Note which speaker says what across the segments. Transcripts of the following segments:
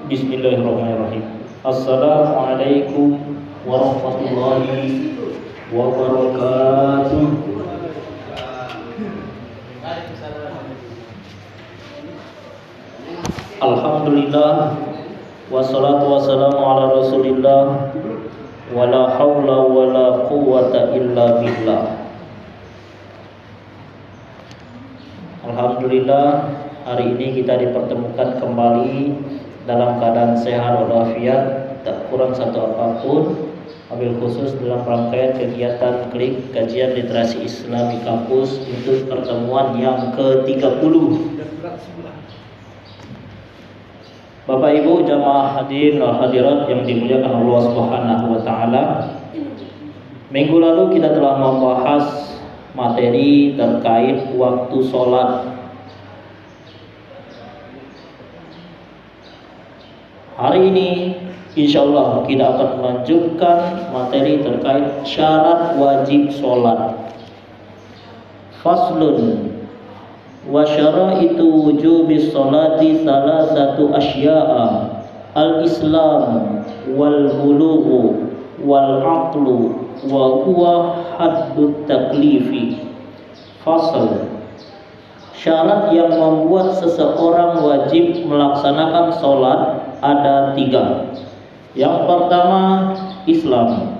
Speaker 1: Bismillahirrahmanirrahim. Assalamualaikum warahmatullahi wabarakatuh. Alhamdulillah, wassalatu wassalamu ala rasulillah, wala hawla wala quwwata illa billah. Alhamdulillah, hari ini kita dipertemukan kembali dalam keadaan sehat walafiat, tak kurang satu apapun, wabil khusus dalam rangkaian kegiatan klik kajian literasi Islam di kampus untuk pertemuan yang ke-30. Bapak Ibu jamaah hadirin wal hadirat yang dimuliakan Allah Subhanahu wa taala. Minggu lalu kita telah membahas materi terkait waktu sholat. Hari ini insyaallah kita akan melanjutkan materi terkait syarat wajib sholat. Faslun wa syaraitu wujubis sholati salasatu asya'a: al-islam wal bulughu wal aqlu wa huwa haddut taklifi. Fasl, syarat yang membuat seseorang wajib melaksanakan sholat ada 3. Yang pertama Islam,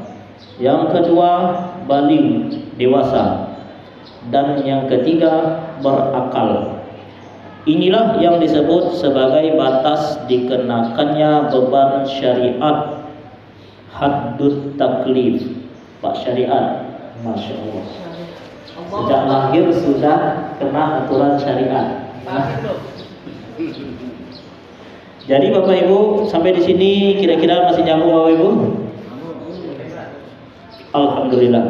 Speaker 1: yang kedua baligh dewasa, dan yang ketiga berakal. Inilah yang disebut sebagai batas dikenakannya beban syariat, haddut taklif. Pak syariat, masya Allah, sejak lahir sudah kena aturan syariat. Jadi Bapak Ibu sampai di sini kira-kira masih nyambung Bapak Ibu? Alhamdulillah.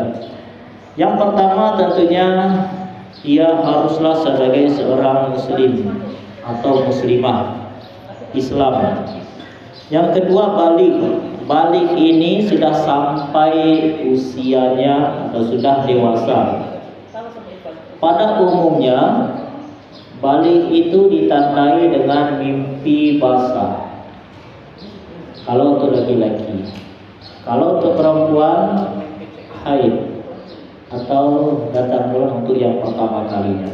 Speaker 1: Yang pertama tentunya ia haruslah sebagai seorang muslim atau muslimah Islam. Yang kedua baligh. Baligh ini sudah sampai usianya atau sudah dewasa. Pada umumnya baligh itu ditandai dengan mimpi basah kalau untuk laki-laki. Kalau untuk perempuan haid atau datang bulan untuk yang pertama kalinya.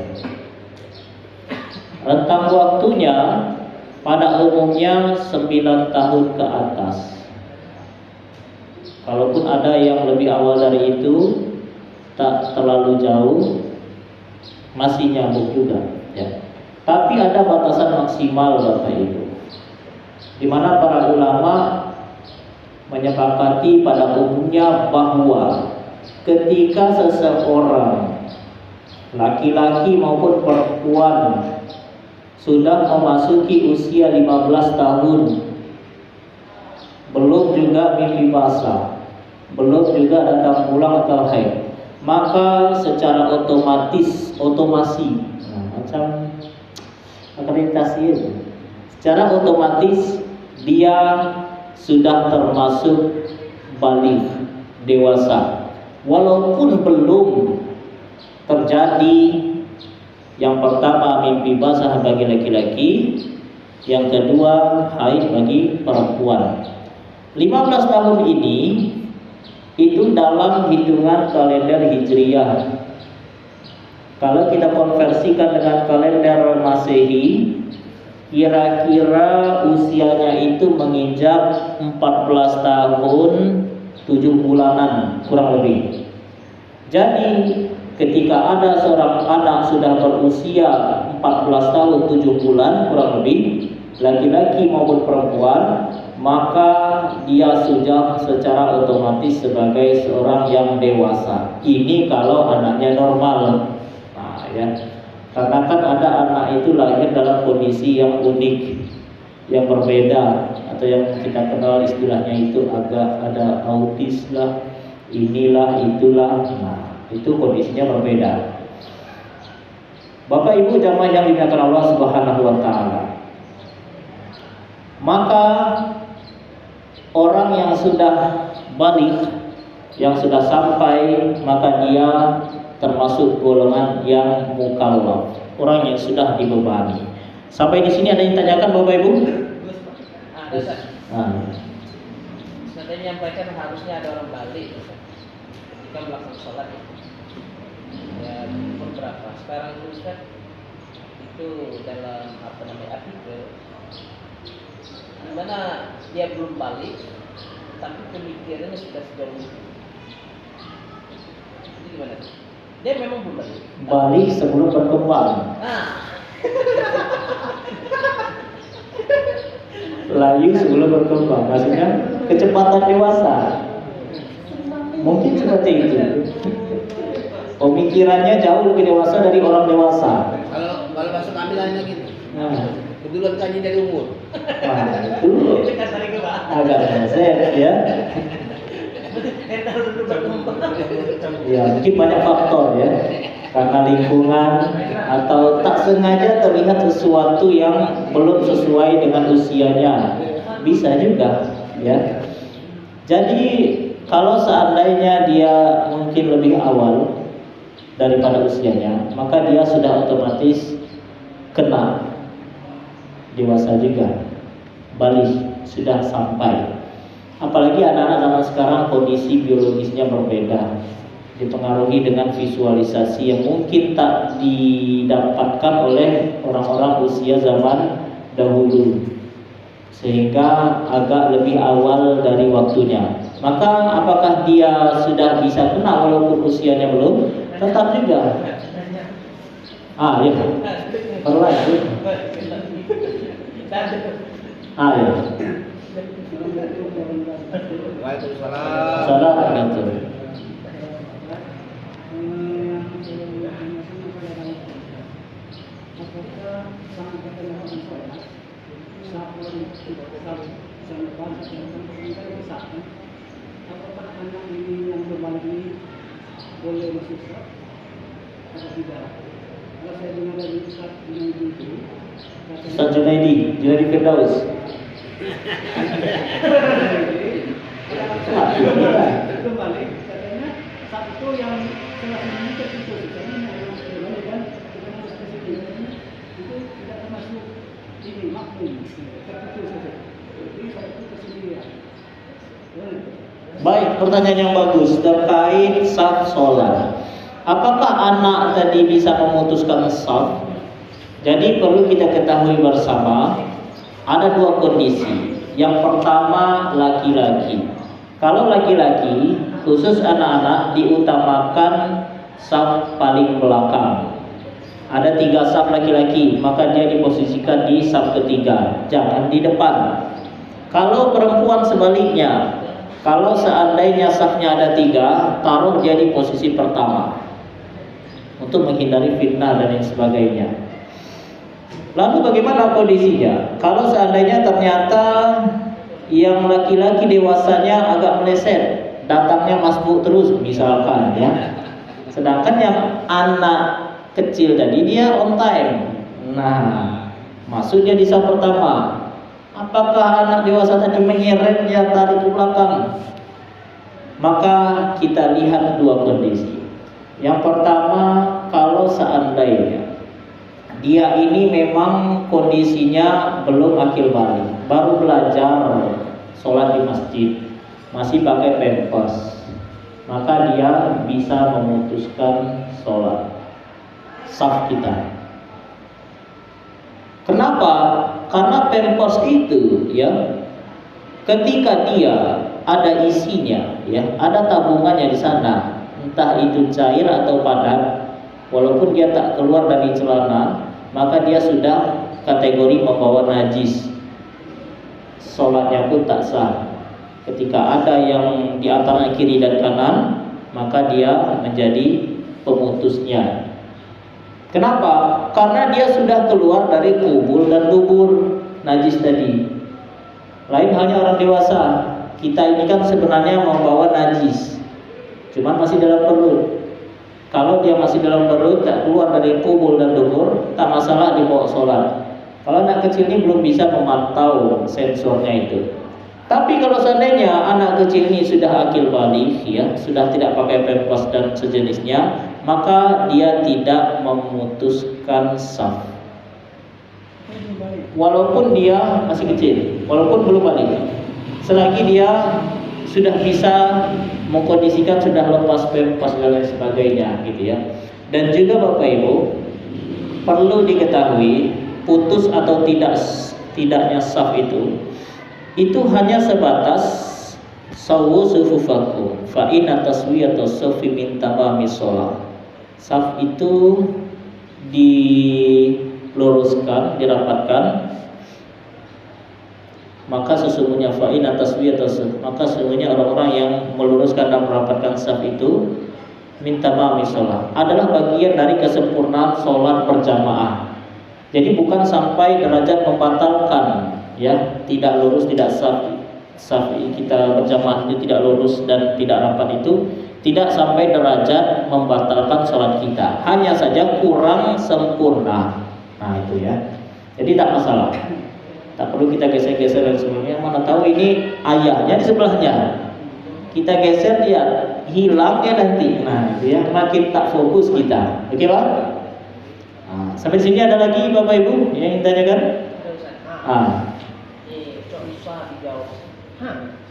Speaker 1: Rentang waktunya pada umumnya 9 tahun ke atas. Kalaupun ada yang lebih awal dari itu, tak terlalu jauh, masih nyambung juga ya. Tapi ada batasan maksimal Bapak Ibu, di mana para ulama menyepakati pada umumnya bahwa ketika seseorang laki-laki maupun perempuan sudah memasuki usia 15 tahun, belum juga mimpi basah, belum juga datang bulan atau haid, maka secara otomasi macam akreditasi itu, secara otomatis dia sudah termasuk baligh dewasa, walaupun belum terjadi yang pertama mimpi basah bagi laki-laki, yang kedua haid bagi perempuan. 15 tahun ini itu dalam hitungan kalender hijriyah. Kalau kita konversikan dengan kalender Masehi, kira-kira usianya itu menginjak 14 tahun 7 bulanan kurang lebih. Jadi ketika ada seorang anak sudah berusia 14 tahun 7 bulan kurang lebih, laki-laki maupun perempuan, maka dia sudah secara otomatis sebagai seorang yang dewasa. Ini kalau anaknya normal. Nah, ya. Karena kan ada anak itu lahir dalam kondisi yang unik, yang berbeda, atau yang kita kenal istilahnya itu agak ada autis lah, inilah itulah. Nah, itu kondisinya berbeda. Bapak Ibu jamaah yang dimuliakan Allah Subhanahu wa taala. Maka orang yang sudah baligh, yang sudah sampai, maka dia termasuk golongan yang mukallaf, orang yang sudah dibebani. Sampai di sini ada yang tanyakan Bapak Ibu?
Speaker 2: Sebenarnya menyampaikan harusnya ada orang balik ketika melakukan sholat ya umur berapa sekarang itu Ustaz, itu dalam artikel dimana dia belum balik tapi pemikirannya sudah sejauh itu. Jadi gimana? Dia memang belum
Speaker 1: balik sebelum berkembang. Layu sebelum berkembang, maksudnya kecepatan dewasa. Mungkin seperti itu. Pemikirannya jauh lebih dewasa dari orang dewasa.
Speaker 3: Kalau masuk ambilannya gitu. Keduluan kaji dari umur.
Speaker 1: Itu agak meleset ya. Ya, mungkin banyak faktor ya. Karena lingkungan atau tak sengaja terlihat sesuatu yang belum sesuai dengan usianya, bisa juga ya. Jadi kalau seandainya dia mungkin lebih awal daripada usianya, maka dia sudah otomatis kena dewasa juga, balik sudah sampai. Apalagi anak-anak zaman sekarang kondisi biologisnya berbeda, dipengaruhi dengan visualisasi yang mungkin tak didapatkan oleh orang-orang usia zaman dahulu, sehingga agak lebih awal dari waktunya. Maka apakah dia sudah bisa kena walaupun usianya belum? Tetap juga. Ya, berlanjut. Ya.
Speaker 3: Waalaikumsalam.
Speaker 1: Assalamualaikum.
Speaker 4: Apakah anak ini yang berbalik ini boleh masuk Islam atau tidak? Kalau saya dengar dari Ustaz Junaidi itu,
Speaker 1: Ustaz Junaidi Firdaus.
Speaker 4: Kembali katanya saat itu yang telah menikah itu katanya yang berbalik kan kita harus kesimpulannya itu tidak termasuk ini makmum terputus saja. Jadi saat itu kesendirian.
Speaker 1: Baik, pertanyaan yang bagus terkait saf sholat. Apakah anak tadi bisa memutuskan saf? Jadi perlu kita ketahui bersama, ada dua kondisi. Yang pertama laki-laki. Kalau laki-laki, khusus anak-anak diutamakan saf paling belakang. Ada 3 saf laki-laki, maka dia diposisikan di saf ketiga, jangan di depan. Kalau perempuan sebaliknya, kalau seandainya safnya ada 3, taruh dia di posisi pertama untuk menghindari fitnah dan lain sebagainya. Lalu bagaimana kondisinya? Kalau seandainya ternyata yang laki-laki dewasanya agak meleset, datangnya masbuk terus misalkan ya. Sedangkan yang anak kecil tadi dia on time. Nah, masuknya di saf pertama. Apakah anak dewasa tadi menyeret dia tarik ke belakang? Maka kita lihat dua kondisi. Yang pertama, kalau seandainya dia ini memang kondisinya belum akil balik, baru belajar sholat di masjid, masih pakai pampers, maka dia bisa memutuskan sholat saf kita. Kenapa? Karena pampers itu ya, ketika dia ada isinya ya, ada tabungannya di sana, entah itu cair atau padat, walaupun dia tak keluar dari celana, maka dia sudah kategori membawa najis, sholatnya pun tak sah. Ketika ada yang di antara kiri dan kanan, maka dia menjadi pemutusnya. Kenapa? Karena dia sudah keluar dari kubul dan dubur najis tadi. Lain halnya orang dewasa, kita ini kan sebenarnya membawa najis, cuman masih dalam perut. Kalau dia masih dalam perut, tak keluar dari kubul dan dubur, tak masalah dibawa sholat. Kalau anak kecil ini belum bisa memantau sensornya itu. Tapi kalau seandainya anak kecil ini sudah akil balik, ya, sudah tidak pakai pampers dan sejenisnya, maka dia tidak memutuskan saf. walaupun dia masih kecil, walaupun belum balik, selagi dia sudah bisa mengkondisikan, sudah lepas pempas dan lain sebagainya gitu ya. Dan juga Bapak Ibu perlu diketahui, putus atau tidaknya saf itu hanya sebatas sawu sufufakum fa inna taswiyata safi min tamamis shalah. Saf itu diluruskan, dirapatkan, maka sesungguhnya fa'in atas maka sesungguhnya orang-orang yang meluruskan dan merapatkan saf itu minta mami sholat adalah bagian dari kesempurnaan sholat berjamaah. Jadi bukan sampai derajat membatalkan, ya, tidak lurus, tidak saf kita berjamaah itu tidak lurus dan tidak rapat itu tidak sampai derajat membatalkan sholat kita, hanya saja kurang sempurna. Nah itu ya, jadi tak masalah. Tak perlu kita geser-geser dan sebagainya. Mana tahu ini ayahnya di sebelahnya. Kita geser dia hilang ya nanti. Nah, itu ya, makin tak fokus kita. Oke, Pak? Nah, sampai sini ada lagi Bapak Ibu yang ingin tanyakan?
Speaker 2: Kok bisa dijawab?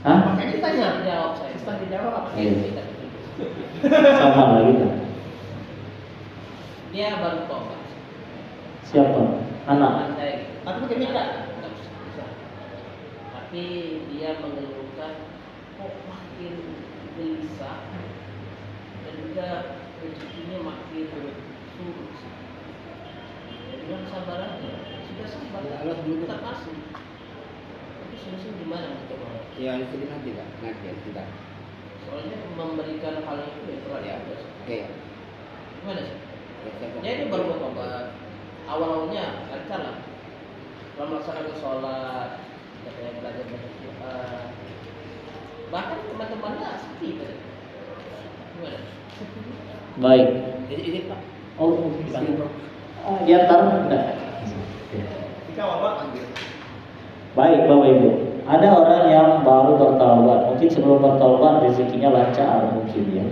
Speaker 1: Hah?
Speaker 2: Makanya ditanya dijawab saya. Susah dijawab.
Speaker 1: Iya. Sama lagi kan?
Speaker 2: Dia baru tobat.
Speaker 1: Siapa? Anak.
Speaker 2: Tapi pakai minta. Tapi dia mengeluhkan kok makin gelisah dan juga rezekinya makin surut. Dengan sabar aja, sudah sabar.
Speaker 3: Allah dulu
Speaker 2: Tak kasih. Tapi solusi gimana gitu Bang?
Speaker 3: Ya itu nanti Pak, nanti kita.
Speaker 2: Soalnya memberikan hal itu ya berat ya.
Speaker 3: Oke.
Speaker 2: Gimana sih?
Speaker 3: Ya,
Speaker 2: Ya ini baru tobat. Awalnya lancar lah. Kalau melaksanakan sholat, katanya belajar berdoa, bahkan teman-temannya sepi tadi. Gimana?
Speaker 1: Baik.
Speaker 3: Ini Pak.
Speaker 1: Oh,
Speaker 3: Dipanggil Bro.
Speaker 1: diantar enggak?
Speaker 3: Dikawal Pak panggil.
Speaker 1: Baik Bapak Ibu, ada orang yang baru bertaubat, mungkin sebelum bertaubat rezekinya lancar mungkin ya,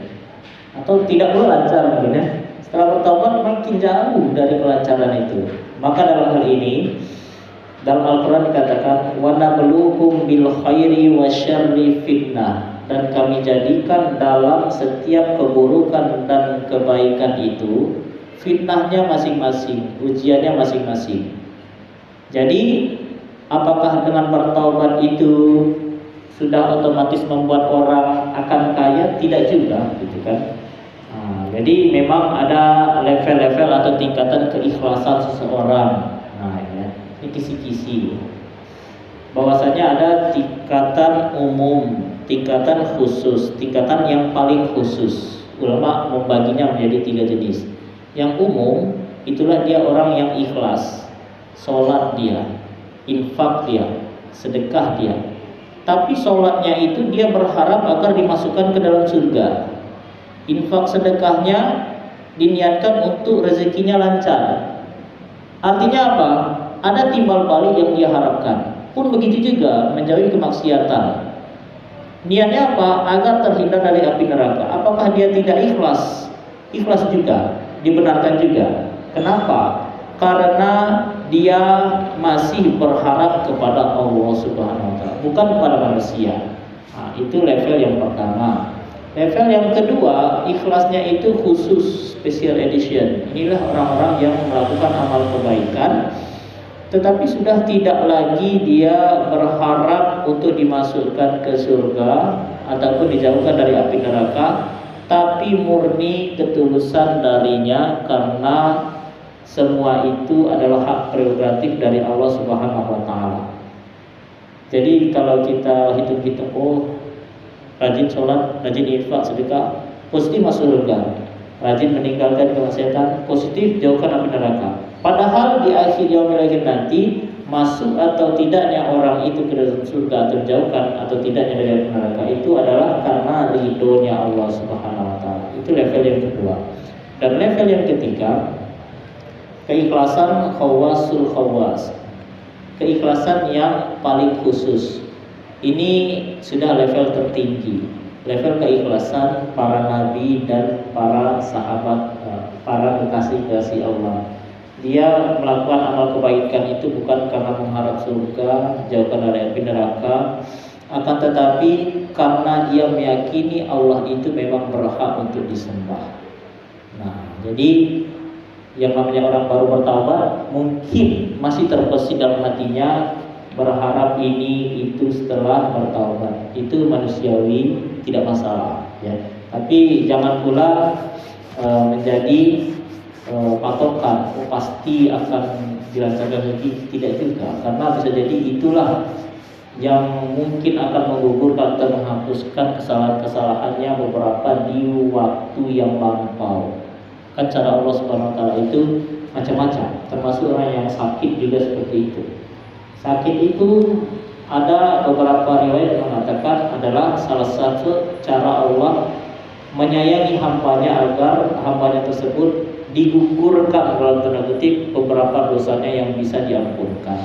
Speaker 1: atau tidak perlu lancar mungkin ya. Setelah bertaubat makin jauh dari kelancaran itu. Maka dalam hal ini dalam Al-Quran dikatakan wa nabluukum bil khairi wasyarri fitnah, dan kami jadikan dalam setiap keburukan dan kebaikan itu fitnahnya masing-masing, ujiannya masing-masing. Jadi apakah dengan bertaubat itu sudah otomatis membuat orang akan kaya? Tidak juga, gitu kan? Nah, jadi memang ada level-level atau tingkatan keikhlasan seseorang. Nah, ya, ini kisi-kisi. Bahwasanya ada tingkatan umum, tingkatan khusus, tingkatan yang paling khusus. Ulama membaginya menjadi 3 jenis. Yang umum itulah dia orang yang ikhlas, sholat dia, infak dia, sedekah dia. Tapi sholatnya itu dia berharap agar dimasukkan ke dalam surga. Infak sedekahnya diniatkan untuk rezekinya lancar. Artinya apa? Ada timbal balik yang dia harapkan. Pun begitu juga menjauhi kemaksiatan. Niatnya apa? Agar terhindar dari api neraka. Apakah dia tidak ikhlas? Ikhlas juga, dibenarkan juga. Kenapa? Karena dia masih berharap kepada Allah Subhanahu wa taala, bukan kepada manusia. Nah, itu level yang pertama. Level yang kedua, ikhlasnya itu khusus, special edition. Inilah orang-orang yang melakukan amal kebaikan, tetapi sudah tidak lagi dia berharap untuk dimasukkan ke surga ataupun dijauhkan dari api neraka, tapi murni ketulusan darinya karena semua itu adalah hak prerogatif dari Allah Subhanahu wa taala. Jadi kalau kita hitung-hitung, oh, rajin sholat, rajin infak, sedekah, positif masuk surga. Rajin meninggalkan kemaksiatan, positif jauhkan api neraka. Padahal di akhir yaumil akhir nanti, masuk atau tidaknya orang itu ke dalam surga atau jauhkan atau tidaknya dari api neraka itu adalah karena ridhonya Allah Subhanahu wa taala. Itu level yang kedua. Dan level yang ketiga, keikhlasan khawasul khawas, keikhlasan yang paling khusus. Ini sudah level tertinggi, level keikhlasan para nabi dan para sahabat, para kekasih Allah. dia melakukan amal kebaikan itu bukan karena mengharap surga, jauhkan dari api neraka, akan tetapi karena dia meyakini Allah itu memang berhak untuk disembah. Nah, jadi yang namanya orang baru bertaubat mungkin masih terbesit dalam hatinya berharap ini itu setelah bertaubat. Itu manusiawi, tidak masalah ya. Tapi jangan pula menjadi patokan pasti akan dilancarkan lagi, tidak juga, karena bisa jadi itulah yang mungkin akan menggugurkan atau menghapuskan kesalahan-kesalahannya beberapa di waktu yang lampau. Kan cara Allah Subhanahu wa taala itu macam-macam, termasuk orang yang sakit juga seperti itu. Sakit itu ada beberapa riwayat mengatakan adalah salah satu cara Allah menyayangi hambanya agar hambanya tersebut digugurkan dalam tanda kutip beberapa dosanya yang bisa diampunkan.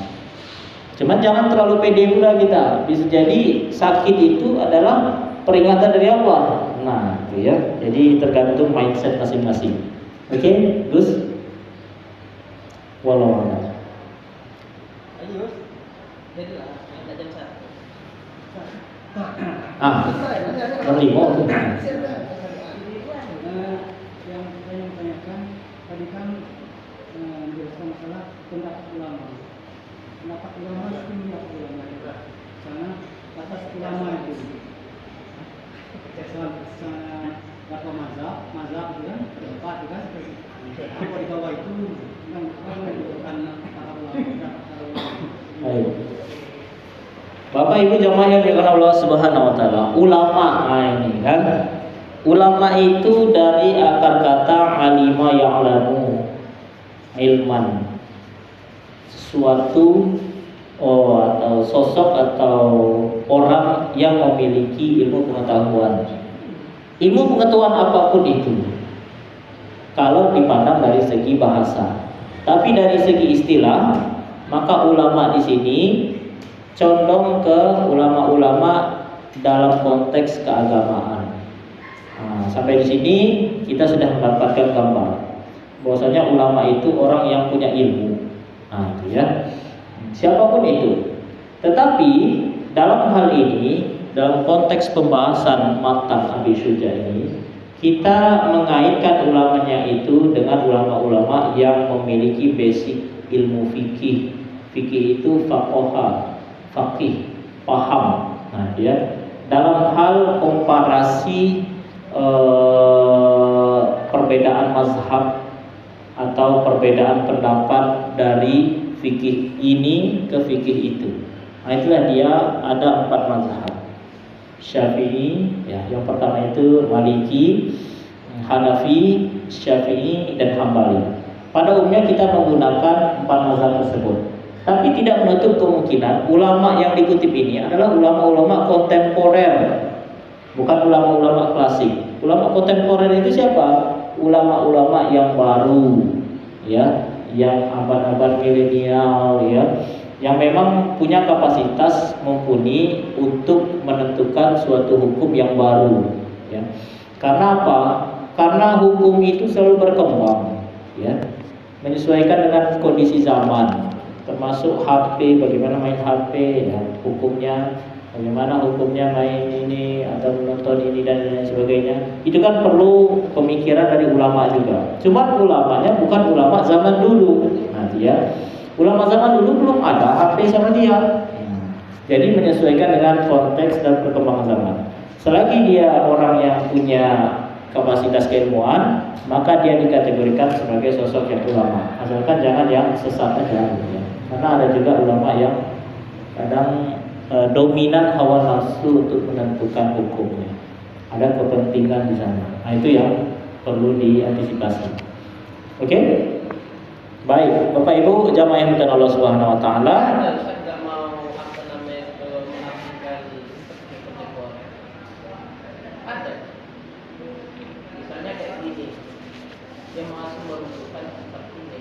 Speaker 1: Cuman jangan terlalu pede pula kita. Bisa jadi sakit itu adalah peringatan dari Allah. Nah, itu ya. Jadi tergantung mindset masing-masing. Oke, Gus. Walau a'lam.
Speaker 2: Ayo, jadilah ada jam 1.
Speaker 1: Jam 5 tuh.
Speaker 4: Yang saya mau tanyakan tadi kan menjelaskan masalah pendapat ulama. Pendapat ulama itu pendapat ulama juga. Karena atas ulama itu berapa mazhab itu kan berempat itu kan. Apa di bawah itu yang apa menunjukkan para ulama.
Speaker 1: Baik. Bapak Ibu jamaah yang dimuliakan Allah Subhanahu wa taala, ulama ini kan. Ulama itu dari akar kata alima ya'lamu ilman, sesuatu atau sosok atau orang yang memiliki ilmu pengetahuan. Ilmu pengetahuan apapun itu, kalau dipandang dari segi bahasa, tapi dari segi istilah, maka ulama di sini condong ke ulama-ulama dalam konteks keagamaan. Nah, sampai di sini kita sudah mendapatkan gambar bahwasanya ulama itu orang yang punya ilmu. Nah, itu ya. Siapapun itu. Tetapi dalam hal ini, dalam konteks pembahasan matan Abi Syuja ini, kita mengaitkan ulamanya itu dengan ulama-ulama yang memiliki basic ilmu fikih. Fikih itu faqih, paham. Nah, ya. Dalam hal komparasi perbedaan mazhab atau perbedaan pendapat dari fikih ini ke fikih itu. Nah, itulah dia ada 4 mazhab. Syafi'i, ya, yang pertama itu Maliki, Hanafi, Syafi'i dan Hambali. Pada umumnya kita menggunakan 4 mazhab tersebut. Tapi tidak menutup kemungkinan ulama yang dikutip ini adalah ulama-ulama kontemporer, bukan ulama-ulama klasik. Ulama kontemporer itu siapa? Ulama-ulama yang baru, ya, yang abad-abad milenial, ya, yang memang punya kapasitas mumpuni untuk menentukan suatu hukum yang baru, ya. Karena apa? Karena hukum itu selalu berkembang, ya, menyesuaikan dengan kondisi zaman, termasuk HP, bagaimana main HP, ya, hukumnya. Bagaimana hukumnya main ini atau menonton ini dan lain sebagainya. Itu kan perlu pemikiran dari ulama juga. Cuma ulamanya bukan ulama zaman dulu. Nah, dia ulama zaman dulu belum ada HP sama dia. Jadi menyesuaikan dengan konteks dan perkembangan zaman. Selagi dia orang yang punya kapasitas keilmuan, maka dia dikategorikan sebagai sosok yang ulama. Asalkan jangan yang sesat aja, ya. Karena ada juga ulama yang kadang dominan hawa nafsu untuk menentukan hukumnya. Ada kepentingan di sana. Nah, itu yang perlu diantisipasi. Oke? Baik, Bapak Ibu jamaah yang dimuliakan Allah Subhanahu wa taala.
Speaker 2: Saya nggak mau apa namanya mengamalkan seperti kontemporer. Ada. Misalnya kayak gini. Dia masih merumuskan seperti ini.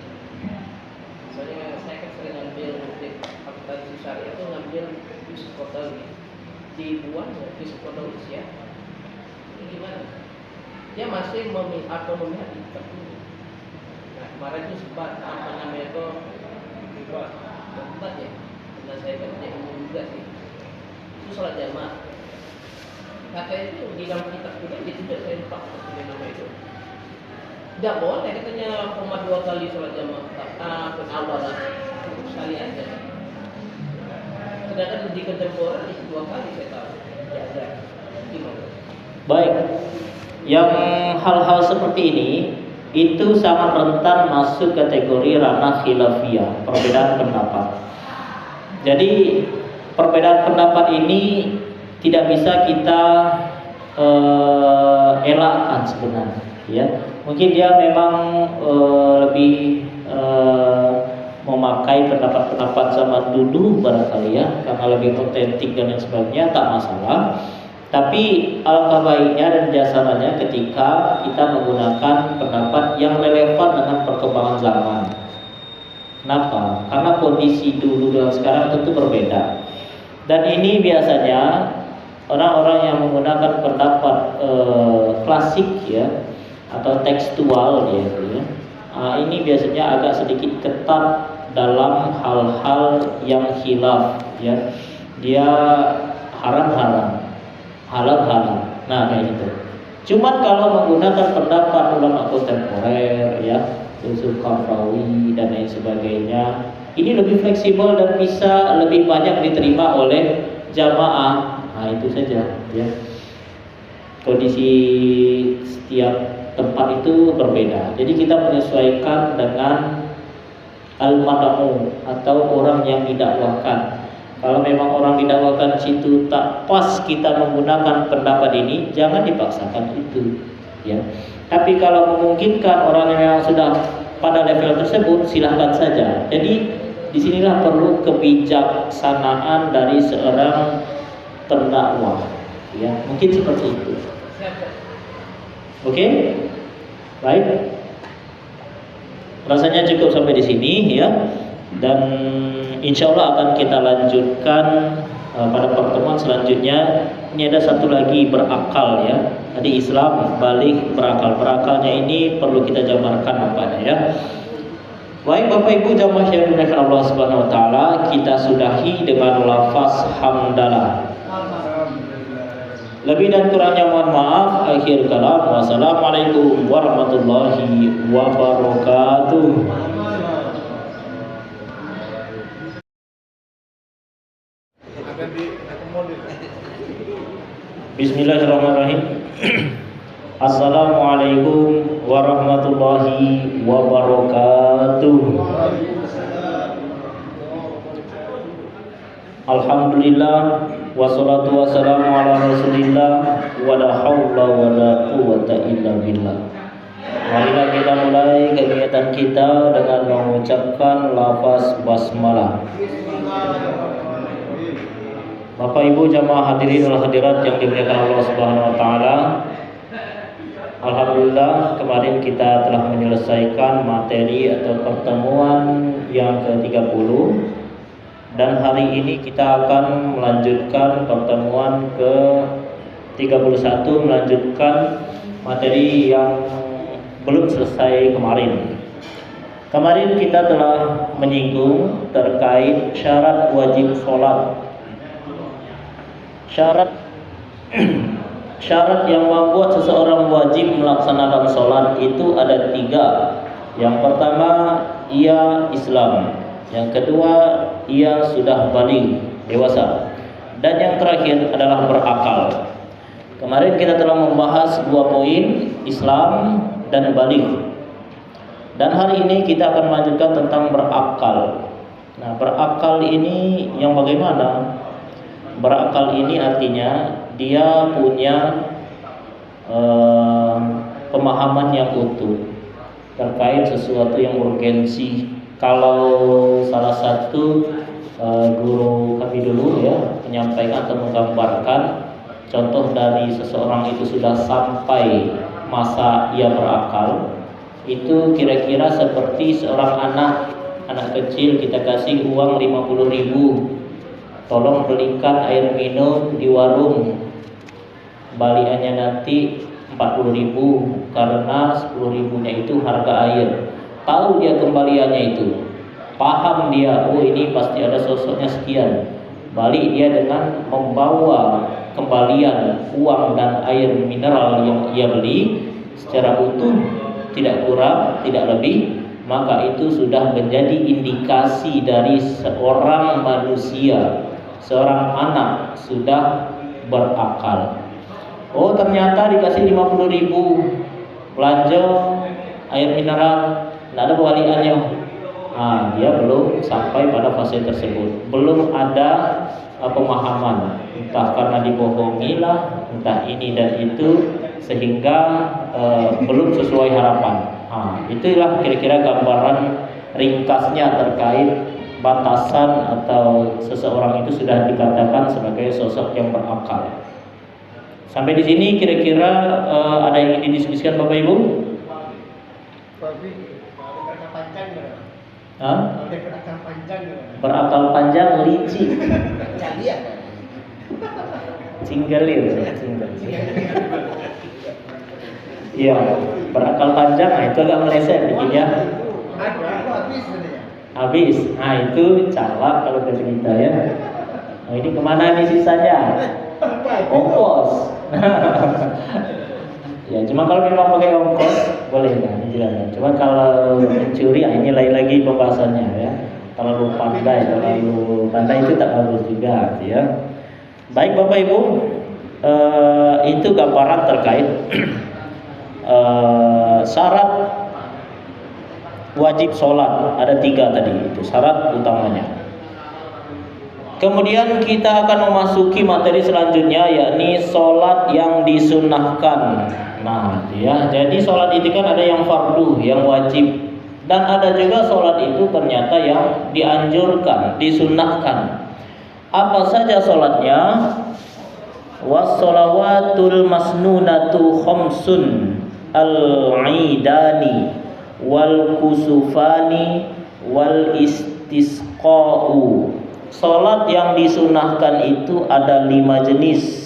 Speaker 2: Misalnya saya kan sering ngambil di akuntansi syariah itu ngambil Yusuf Qaradawi, dibuat Yusuf Qaradawi siapa? Ini gimana? Dia masih memihak seperti ini. Nah, kemarin itu sempat apa namanya itu tempat ya, dan saya kerja juga sih. Itu sholat jamaah. Katanya itu di dalam kitab juga tidak saya lupa nama itu. Tidak boleh katanya 2 kali sholat jamaah awal sekali aja. Sedangkan di kontemporer itu 2 kali saya tahu. Ya ada. Gimana?
Speaker 1: Baik. Yang hal-hal seperti ini itu sangat rentan masuk kategori ranah khilafiyah, perbedaan pendapat. Jadi perbedaan pendapat ini tidak bisa kita elakkan sebenarnya, ya. Mungkin dia memang lebih memakai pendapat-pendapat zaman dulu barangkali ya, karena lebih otentik dan lain sebagainya, tak masalah. Tapi alangkah baiknya dan bijaksanaannya ketika kita menggunakan pendapat yang relevan dengan perkembangan zaman. Kenapa? Karena kondisi dulu dan sekarang tentu berbeda. Dan ini biasanya orang-orang yang menggunakan pendapat klasik ya, atau tekstual ya, ini biasanya agak sedikit ketat dalam hal-hal yang khilaf ya. Dia haram-haram, halal-halal. Nah kayak gitu. Cuman kalau menggunakan pendapat ulama kontemporer ya, Yusuf Qaradawi dan lain sebagainya, ini lebih fleksibel dan bisa lebih banyak diterima oleh jamaah. Nah itu saja ya. Kondisi setiap tempat itu berbeda. Jadi kita menyesuaikan dengan al-mad'u atau orang yang didakwahkan. Kalau memang orang didakwakan situ tak pas kita menggunakan pendapat ini, jangan dipaksakan itu, ya. Tapi kalau memungkinkan orang yang sudah pada level tersebut, silahkan saja. Jadi disinilah perlu kebijaksanaan dari seorang pendakwah, ya. Mungkin seperti itu. Oke, baik. Rasanya cukup sampai di sini, ya. Dan insya Allah akan kita lanjutkan pada pertemuan selanjutnya. Ini ada satu lagi berakal ya. Tadi Islam balik berakal. Berakalnya ini perlu kita jabarkan apanya ya. Baik Bapak Ibu jamaah yang dimuliakan Allah Subhanahu wa taala, kita sudahi dengan lafaz hamdalah. Lebih dan kurangnya mohon maaf. Akhir kalam. Wassalamualaikum warahmatullahi wabarakatuh. Bismillahirrahmanirrahim. Assalamualaikum warahmatullahi wabarakatuh. Alhamdulillah wassalatu wassalamu ala Rasulillah wa la haula wa la quwwata illa billah. Marilah kita mulai kegiatan kita dengan mengucapkan lafaz basmalah. Bapak Ibu jamaah hadirin wal hadirat yang dimuliakan Allah Subhanahu wa taala. Alhamdulillah kemarin kita telah menyelesaikan materi atau pertemuan yang ke-30 dan hari ini kita akan melanjutkan pertemuan ke-31, melanjutkan materi yang belum selesai kemarin. Kemarin kita telah menyinggung terkait syarat wajib sholat. Syarat yang membuat seseorang wajib melaksanakan sholat itu ada 3. Yang pertama, ia Islam. Yang kedua, ia sudah baligh, dewasa. Dan yang terakhir adalah berakal. Kemarin kita telah membahas 2 poin, Islam dan baligh. Dan hari ini kita akan melanjutkan tentang berakal. Nah, berakal ini yang bagaimana? Berakal ini artinya dia punya pemahaman yang utuh terkait sesuatu yang urgensi. Kalau salah satu guru kami dulu ya menyampaikan atau menggambarkan contoh dari seseorang itu sudah sampai masa ia berakal, itu kira-kira seperti seorang anak kecil kita kasih uang 50.000, tolong belikan air minum di warung, balikannya nanti 40.000 karena 10.000-nya itu harga air. tahu dia kembaliannya itu, paham dia, oh ini pasti ada sosoknya sekian, balik dia dengan membawa kembalian uang dan air mineral yang ia beli secara utuh, tidak kurang, tidak lebih, maka itu sudah menjadi indikasi dari seorang manusia, seorang anak sudah berakal. Oh ternyata dikasih 50.000 belanja air mineral, tidak ada kembaliannya. Nah, dia belum sampai pada fase tersebut, belum ada pemahaman, entah karena dibohongi lah, entah ini dan itu, sehingga belum sesuai harapan. Nah, itulah kira-kira gambaran ringkasnya terkait batasan atau seseorang itu sudah dikatakan sebagai sosok yang berakal. Sampai di sini kira-kira ada yang ingin didiskusikan Bapak Ibu? Berakal panjang licik. Cinggalir. Iya, berakal panjang, nah itu agak meleset dikit ya. Habis, nah itu calak kalau kata kita ya. Nah, ini kemana nih sisanya? Ongkos. Ya, cuma kalau memang pakai ongkos boleh kan, jalan. Cuma kalau mencuri, ini lain lagi pembahasannya ya. Terlalu pandai itu tak bagus juga, ya. Baik Bapak Ibu, itu gambaran terkait syarat wajib sholat. Ada 3 tadi, itu syarat utamanya. Kemudian kita akan memasuki materi selanjutnya, yakni sholat yang disunnahkan. Nah, ya, jadi sholat itu kan ada yang fardu, yang wajib, dan ada juga sholat itu ternyata yang dianjurkan, disunnahkan. Apa saja sholatnya? Was-sholawatul masnunatu khamsun al-'idani wal kusufani wal istisqa'u. Salat yang disunahkan itu ada 5 jenis.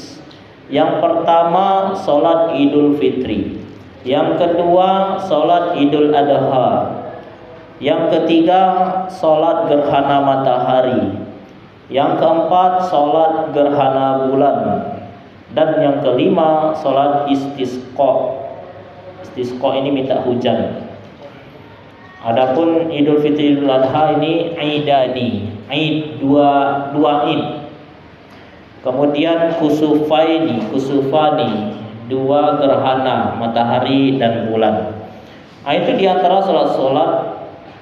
Speaker 1: Yang pertama salat Idul Fitri, yang kedua salat Idul Adha, yang ketiga salat gerhana matahari, yang keempat salat gerhana bulan, dan yang kelima salat istisqa. Istisqa ini minta hujan. Adapun Idul Fitri Idul Adha ini Aidani, Aid dua Id. Kemudian kusufani, 2 gerhana matahari dan bulan. Nah, itu diantara salat-salat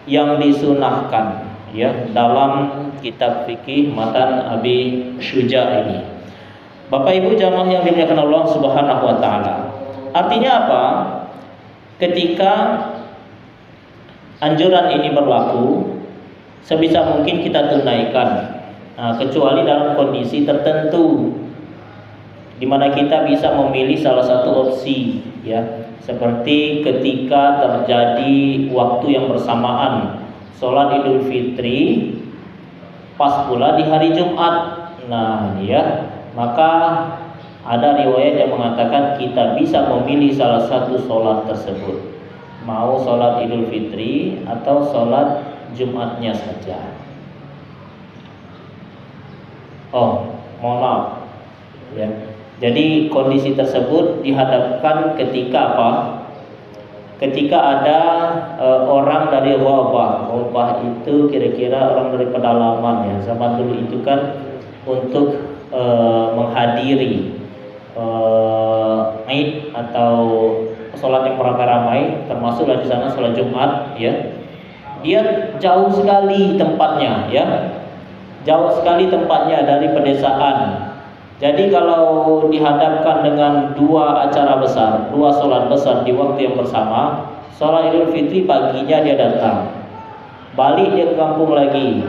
Speaker 1: yang disunahkan ya dalam kitab fikih Matan Abi Syuja ini. Bapak Ibu jamaah yang dimuliakan Allah Subhanahu wa taala. Artinya apa? Ketika anjuran ini berlaku, sebisa mungkin kita tunaikan. Nah, kecuali dalam kondisi tertentu di mana kita bisa memilih salah satu opsi ya, seperti ketika terjadi waktu yang bersamaan sholat Idul Fitri pas pula di hari Jumat. Nah, ya, maka ada riwayat yang mengatakan kita bisa memilih salah satu sholat tersebut, mau sholat Idul Fitri atau sholat Jumatnya saja. Oh, mohon maaf ya. Jadi kondisi tersebut dihadapkan ketika apa? Ketika ada orang dari Ghobah. Ghobah itu kira-kira orang dari pedalaman ya. Zaman dulu itu kan untuk menghadiri Aid atau sholat yang beramai-ramai, termasuklah di sana sholat Jumat ya. Dia jauh sekali tempatnya ya. Jauh sekali tempatnya dari pedesaan. Jadi kalau dihadapkan dengan 2 acara besar, 2 sholat besar di waktu yang bersama, sholat Idul Fitri paginya dia datang, balik dia ke kampung lagi,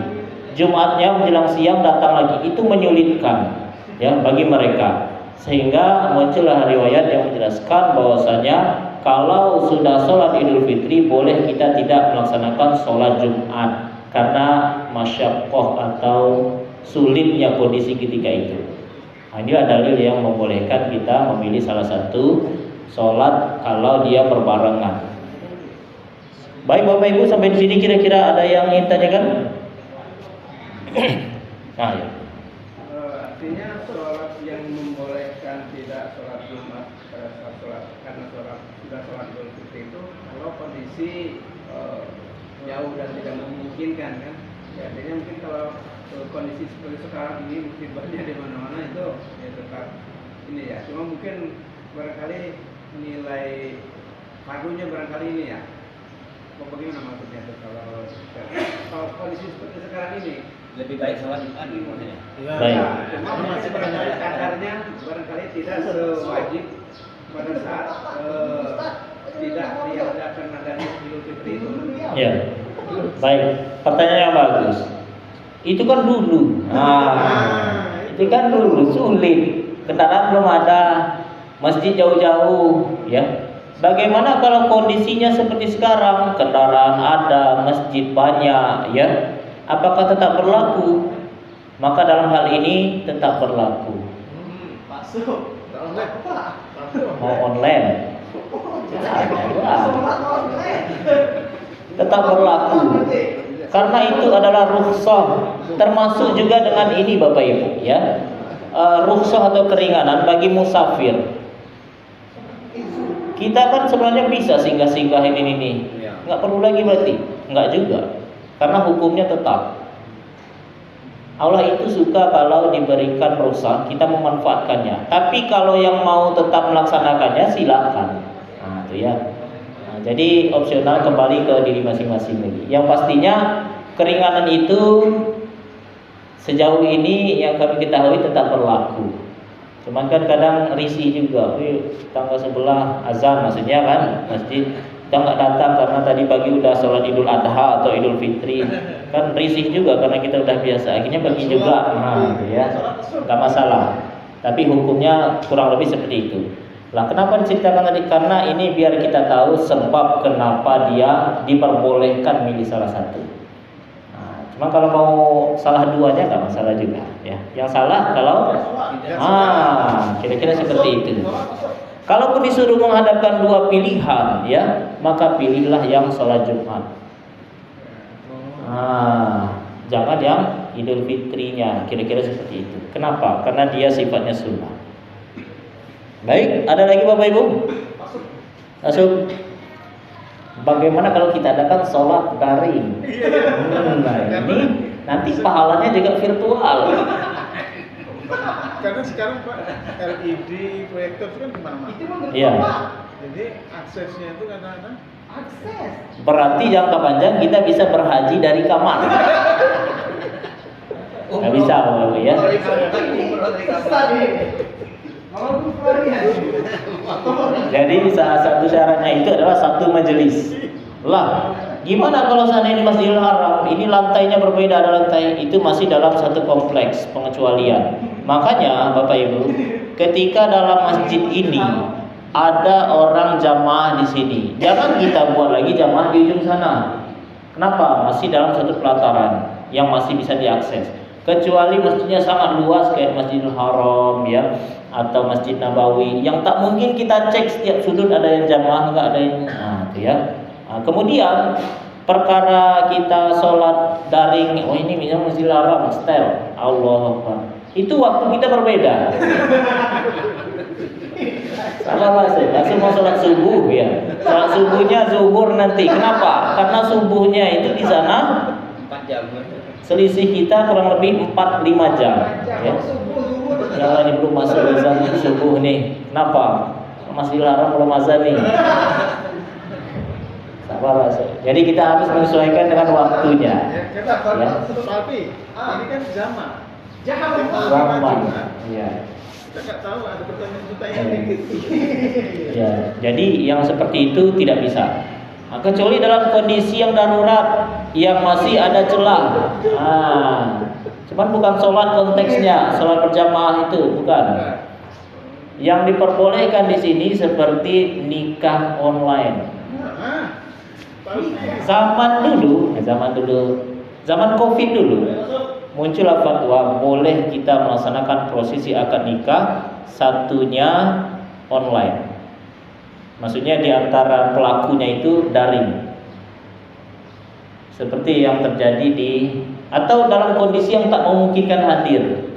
Speaker 1: Jumatnya menjelang siang datang lagi, itu menyulitkan ya bagi mereka. Sehingga muncullah riwayat yang menjelaskan bahwasanya kalau sudah sholat Idul Fitri boleh kita tidak melaksanakan sholat Jumat karena masyaqqah atau sulitnya kondisi ketika itu. Nah, ini adalah dalil yang membolehkan kita memilih salah satu sholat kalau dia berbarengan. Baik Bapak Ibu, sampai di sini kira-kira ada yang ingin tanyakan? Nah, ya.
Speaker 5: Artinya sholat yang membolehkan tidak sholat Jumat pada saat sholat karena sudah sholat Idul Fitri itu kalau kondisi jauh dan tidak memungkinkan kan? Ya, artinya mungkin kalau kondisi seperti sekarang ini musibahnya di mana-mana itu ya tetap ini ya. Cuma mungkin barangkali nilai fardunya barangkali ini ya. Bagaimana maksudnya tuh kalau kondisi seperti sekarang ini?
Speaker 2: Lebih baik sholat Jumat maksudnya.
Speaker 1: Baik.
Speaker 5: Cuma mungkin barangkali kadarnya barangkali tidak sewajib pada saat tidak diadakan adanya Idul Fitri itu.
Speaker 1: Ya. Baik, pertanyaan yang bagus. Itu kan dulu. Itu kan dulu sulit. Kendaraan belum ada, masjid jauh-jauh, ya. Bagaimana kalau kondisinya seperti sekarang? Kendaraan ada, masjid banyak, ya. Apakah tetap berlaku? Maka dalam hal ini tetap berlaku.
Speaker 3: Masuk.
Speaker 1: Mau online? Tetap berlaku. Karena itu adalah rukhsah. Termasuk juga dengan ini Bapak Ibu, ya. Rukhsah atau keringanan bagi musafir. Kita kan sebenarnya bisa singgah-singgah ini. Nggak perlu lagi berarti? Nggak juga. Karena hukumnya tetap. Allah itu suka kalau diberikan rukhsah, kita memanfaatkannya. Tapi kalau yang mau tetap melaksanakannya silakan. Nah, itu ya. Nah, jadi opsional kembali ke diri masing-masing lagi. Yang pastinya keringanan itu sejauh ini yang kami ketahui tetap berlaku. Cuman kan kadang risih juga, tanggal sebelah azan maksudnya kan masjid kita nggak datang karena tadi pagi udah sholat Idul Adha atau Idul Fitri, kan risih juga karena kita udah biasa. Akhirnya pergi juga, gitu ya, nggak masalah. Tapi hukumnya kurang lebih seperti itu. Lah kenapa diceritakan tadi? Karena ini biar kita tahu sebab kenapa dia diperbolehkan milih salah satu. Cuma kalau mau salah duanya nggak masalah juga, ya. Yang salah kalau kira-kira seperti itu. Kalaupun disuruh menghadapkan dua pilihan, ya, maka pilihlah yang sholat Jumat. Jangan yang Idul Fitrinya, kira-kira seperti itu. Kenapa? Karena dia sifatnya sunnah. Baik, ada lagi Bapak Ibu? Masuk. Bagaimana kalau kita adakan sholat daring? Nah, ini nanti pahalanya juga virtual.
Speaker 5: Karena sekarang Pak LED proyektor itu kan kemana-mana.
Speaker 1: Iya.
Speaker 5: Jadi aksesnya itu kadang-kadang
Speaker 1: Berarti jangka panjang kita bisa berhaji dari kamar. Nggak bisa Bapak Ibu, ya. Jadi salah satu syaratnya itu adalah satu majelis. Lah, gimana kalau seandainya ini Masjidil Haram, ini lantainya berbeda, ada lantai itu masih dalam satu kompleks pengecualian. Makanya Bapak Ibu, ketika dalam masjid ini ada orang jamaah di sini, jangan kita buat lagi jamaah di ujung sana. Kenapa? Masih dalam satu pelataran yang masih bisa diakses. Kecuali masjidnya sangat luas kayak Masjidil Haram, ya, atau Masjid Nabawi yang tak mungkin kita cek setiap sudut ada yang jamaah, nggak ada yang, itu ya. Kemudian perkara kita sholat daring, ini misalnya Masjidil Haram, style, Allahu Akbar. Itu waktu kita berbeda. Salah sih, langsung mau sholat subuh, ya. Sholat subuhnya zuhur nanti. Kenapa? Karena subuhnya itu di sana
Speaker 2: 4 jam.
Speaker 1: selisih kita kurang lebih 4-5 jam, ya. Yang lain belum masuk azan subuh nih. Kenapa? Masih larang belum azan nih. Sabar sih. Jadi kita harus menyesuaikan dengan waktunya. Ya.
Speaker 5: Tapi ini kan zaman.
Speaker 1: Zaman. Ya.
Speaker 5: Kita nggak tahu ada pertanyaan
Speaker 1: Ya. Jadi yang seperti itu tidak bisa. Kecuali dalam kondisi yang darurat, yang masih ada celah. Cuman bukan sholat konteksnya, sholat berjamaah itu bukan. Yang diperbolehkan di sini seperti nikah online. Zaman COVID dulu, muncullah fatwa boleh kita melaksanakan prosesi akad nikah satunya online. Maksudnya di antara pelakunya itu daring. seperti yang terjadi atau dalam kondisi yang tak memungkinkan hadir,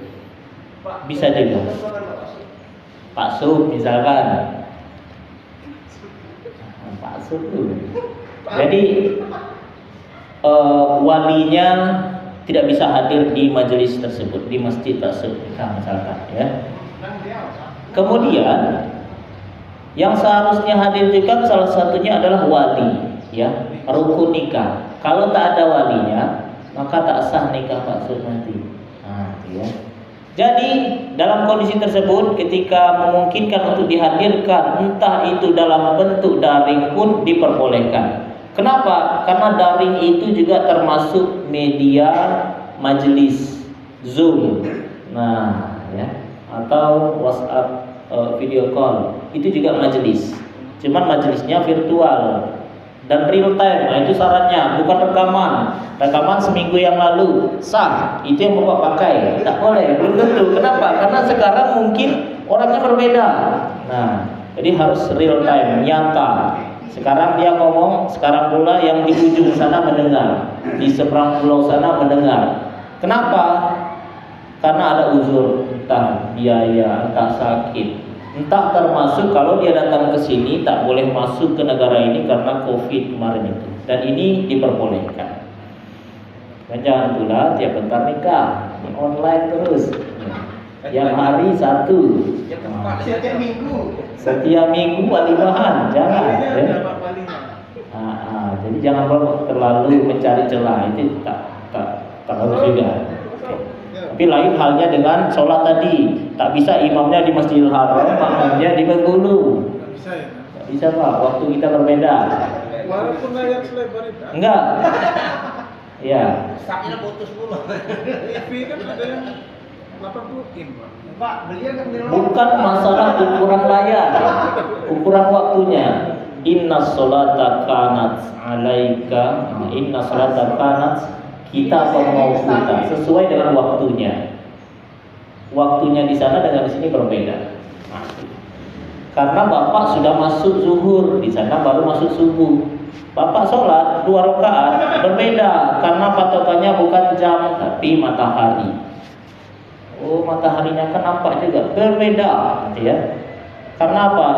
Speaker 1: bisa juga. Pak Sub misalkan, Pak Sub tuh. Jadi walinya tidak bisa hadir di majelis tersebut, di masjid tersebut, misalkan, ya. Kemudian yang seharusnya hadir juga salah satunya adalah wali, ya, rukun nikah. Kalau tak ada walinya, maka tak sah nikah maksud nanti. Nah, ya. Jadi dalam kondisi tersebut, ketika memungkinkan untuk dihadirkan, entah itu dalam bentuk daring pun diperbolehkan. Kenapa? Karena daring itu juga termasuk media majelis, Zoom, nah, ya, atau WhatsApp, video call, itu juga majelis. Cuman majelisnya virtual dan real time. Nah, itu syaratnya, bukan rekaman. Rekaman seminggu yang lalu sah, itu yang Bapak pakai. Tak boleh, belum tentu. Kenapa? Karena sekarang mungkin orangnya berbeda. Nah, jadi harus real time, nyata. Sekarang dia ngomong, sekarang pula yang di ujung sana mendengar, di seberang pulau sana mendengar. Kenapa? Karena ada uzur, entah biaya, entah sakit, entah termasuk kalau dia datang ke sini tak boleh masuk ke negara ini karena COVID kemarin itu. Dan ini diperbolehkan. Dan jangan pula tiap bentar nikah, online terus. Yang hari satu, setiap minggu walimahan, jangan. Ya. Jadi jangan terlalu mencari celah, itu tak harus juga. Tapi lain halnya dengan sholat tadi, tak bisa imamnya di Masjidil Haram, makmumnya di Bengkulu. Tak bisa Pak, waktu kita berbeda.
Speaker 5: Walaupun layar selebar itu.
Speaker 1: Enggak. Ya.
Speaker 2: Saknya putus dulu.
Speaker 5: TV kan ada yang 80 in, Pak.
Speaker 3: Beliau kan di
Speaker 1: Bukan masalah ukuran layar, ukuran waktunya. Inna sholata kanat alaika, inna sholata kanat kita pemaukuta, sesuai dengan waktunya. Waktunya di sana dengan di sini berbeda. Nah, karena Bapak sudah masuk zuhur, di sana baru masuk subuh. Bapak sholat 2 rakaat berbeda karena patokannya bukan jam tapi matahari. Oh, mataharinya kan nampak juga berbeda, ya. Karena apa?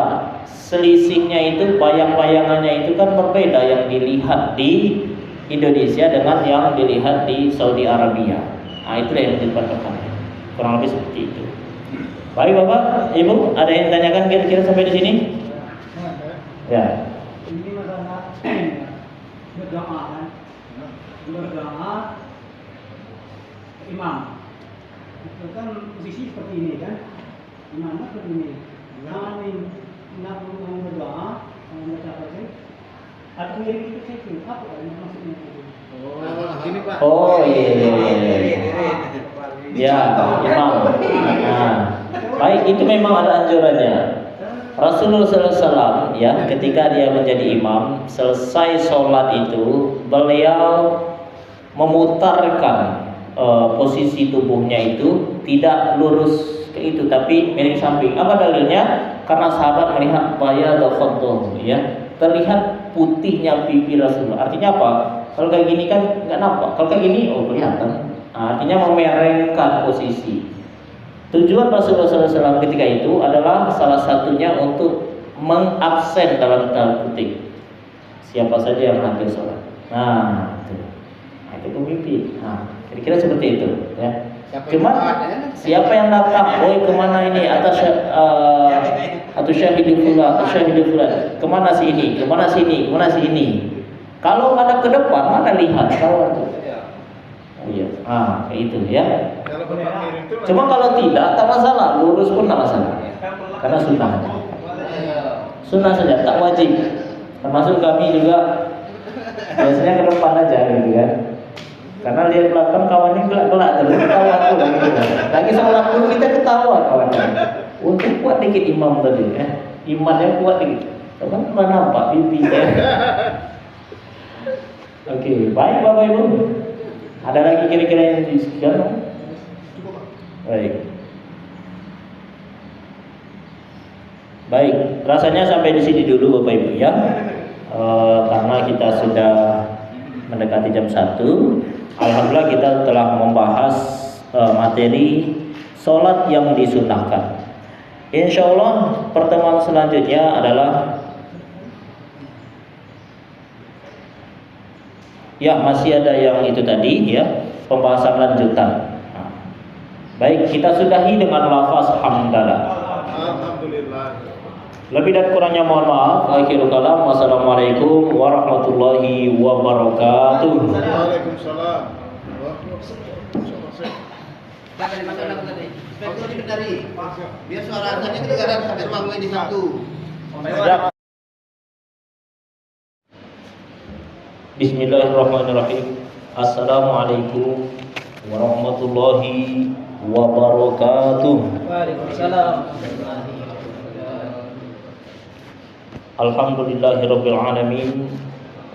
Speaker 1: Selisihnya itu, bayang-bayangannya itu kan berbeda yang dilihat di Indonesia dengan yang dilihat di Saudi Arabia. Nah, itulah yang dipatokan. Kurang lebih seperti itu. Baik Bapak, Ibu, ada yang tanyakan kira-kira sampai di sini? Ya.
Speaker 4: Ini masalah berdoa kan, berdoa imam. Itu kan posisi seperti ini kan, imamnya seperti ini. Nah, ini nak berdoa, membaca apa? Ada mirip itu situ, apa maksudnya itu?
Speaker 3: Oh, gini Pak.
Speaker 1: Oh iya. Ya, imam. Nah, baik, itu memang ada anjurannya. Rasulullah SAW, ya, ketika dia menjadi imam, selesai sholat itu, beliau memutarkan posisi tubuhnya itu tidak lurus ke itu, tapi miring samping. Apa dalilnya? Karena sahabat melihat bayadul khadduh, ya, terlihat putihnya pipi Rasulullah. Artinya apa? Kalau kayak gini kan nggak nampak. Kalau kayak gini, oh kelihatan. Artinya memerengkan posisi. Tujuan Rasulullah SAW ketika itu adalah salah satunya untuk mengabsen dalam tanda kutip siapa saja yang hadir sholat. Nah, itu pemimpin. Nah, kira-kira seperti itu, ya. Cuman siapa yang datang, oh kemana ini, atau syahidul fulan, atau syahidul fulan, kemana si ini, kemana sini, kemana si ini. Kalau ada ke depan, mana lihat kawan tuh. Oh iya, kayak itu ya. Cuma kalau tidak, tak masalah, lurus pun tak masalah. Karena sunnah. Sunnah saja, tak wajib. Termasuk kami juga biasanya ke depan aja gitu kan. Karena lihat belakang kawannya gelak-gelak terus ketawa tuh gitu kan. Lagi sholat dulu kita ketawa kawannya. Untuk kuat dikit imam tadi ya. Imannya kuat dikit. Teman-teman nampak pipinya. Oke, baik Bapak Ibu. Ada lagi kira-kira yang disebutkan? Baik. Baik, rasanya sampai di sini dulu Bapak Ibu ya. Karena kita sudah mendekati jam 1. Alhamdulillah kita telah membahas materi sholat yang disunahkan. Insya Allah pertemuan selanjutnya adalah masih ada yang itu tadi pembahasan lanjutan. Baik, kita sudahi dengan lafaz hamdalah.
Speaker 5: Alhamdulillah.
Speaker 1: Lebih dan kurangnya mohon maaf. Akhirul kalam. Wassalamualaikum warahmatullahi wabarakatuh.
Speaker 5: Waalaikumsalam.
Speaker 3: Silakan dimakan lagu tadi. Spektur dikendari. Biar suara azannya kedengaran sampai rumah ini satu.
Speaker 1: Bismillahirrahmanirrahim. Assalamualaikum warahmatullahi wabarakatuh.
Speaker 2: Waalaikumsalam.
Speaker 1: Alhamdulillahirabbil alamin.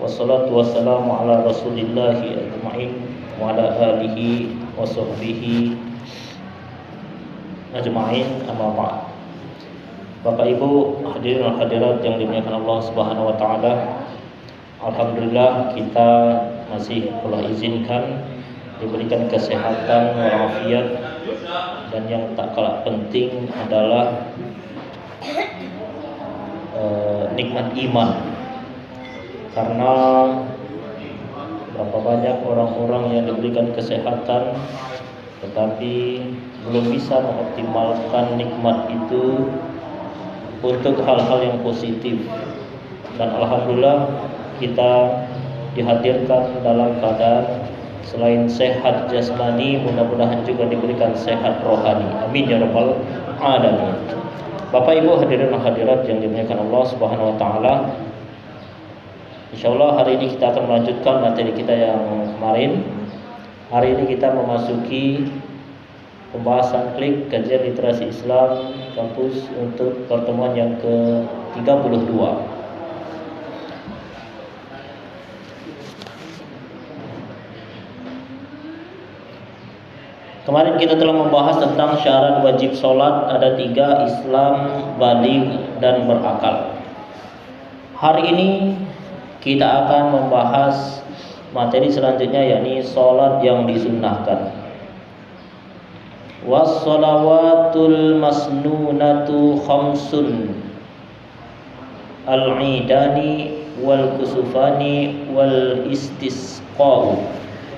Speaker 1: Wassalatu wassalamu ala rasulillahi ajma'in wa ala alihi wa sahbihi ajma'in, amma ba'd. Bapak Ibu hadirin dan hadirat yang dimuliakan Allah Subhanahu wa taala. Alhamdulillah kita masih Allah izinkan diberikan kesehatan walafiat, dan yang tak kalah penting adalah nikmat iman. Karena berapa banyak orang-orang yang diberikan kesehatan tetapi belum bisa mengoptimalkan nikmat itu untuk hal-hal yang positif. Dan alhamdulillah kita dihadirkan dalam keadaan selain sehat jasmani, mudah-mudahan juga diberikan sehat rohani. Amin ya rabbal alamin. Bapak Ibu hadirin dan hadirat yang dimuliakan Allah Subhanahu wa taala. Insyaallah hari ini kita akan melanjutkan materi kita yang kemarin. Hari ini kita memasuki pembahasan klik kajian literasi Islam kampus untuk pertemuan yang ke-32. Kemarin kita telah membahas tentang syarat wajib sholat ada 3: Islam, baligh, dan berakal. Hari ini kita akan membahas materi selanjutnya, yakni sholat yang disunnahkan. Was-shalawatul masnunatu khamsun, al-idani wal kusufani wal istisqa'u.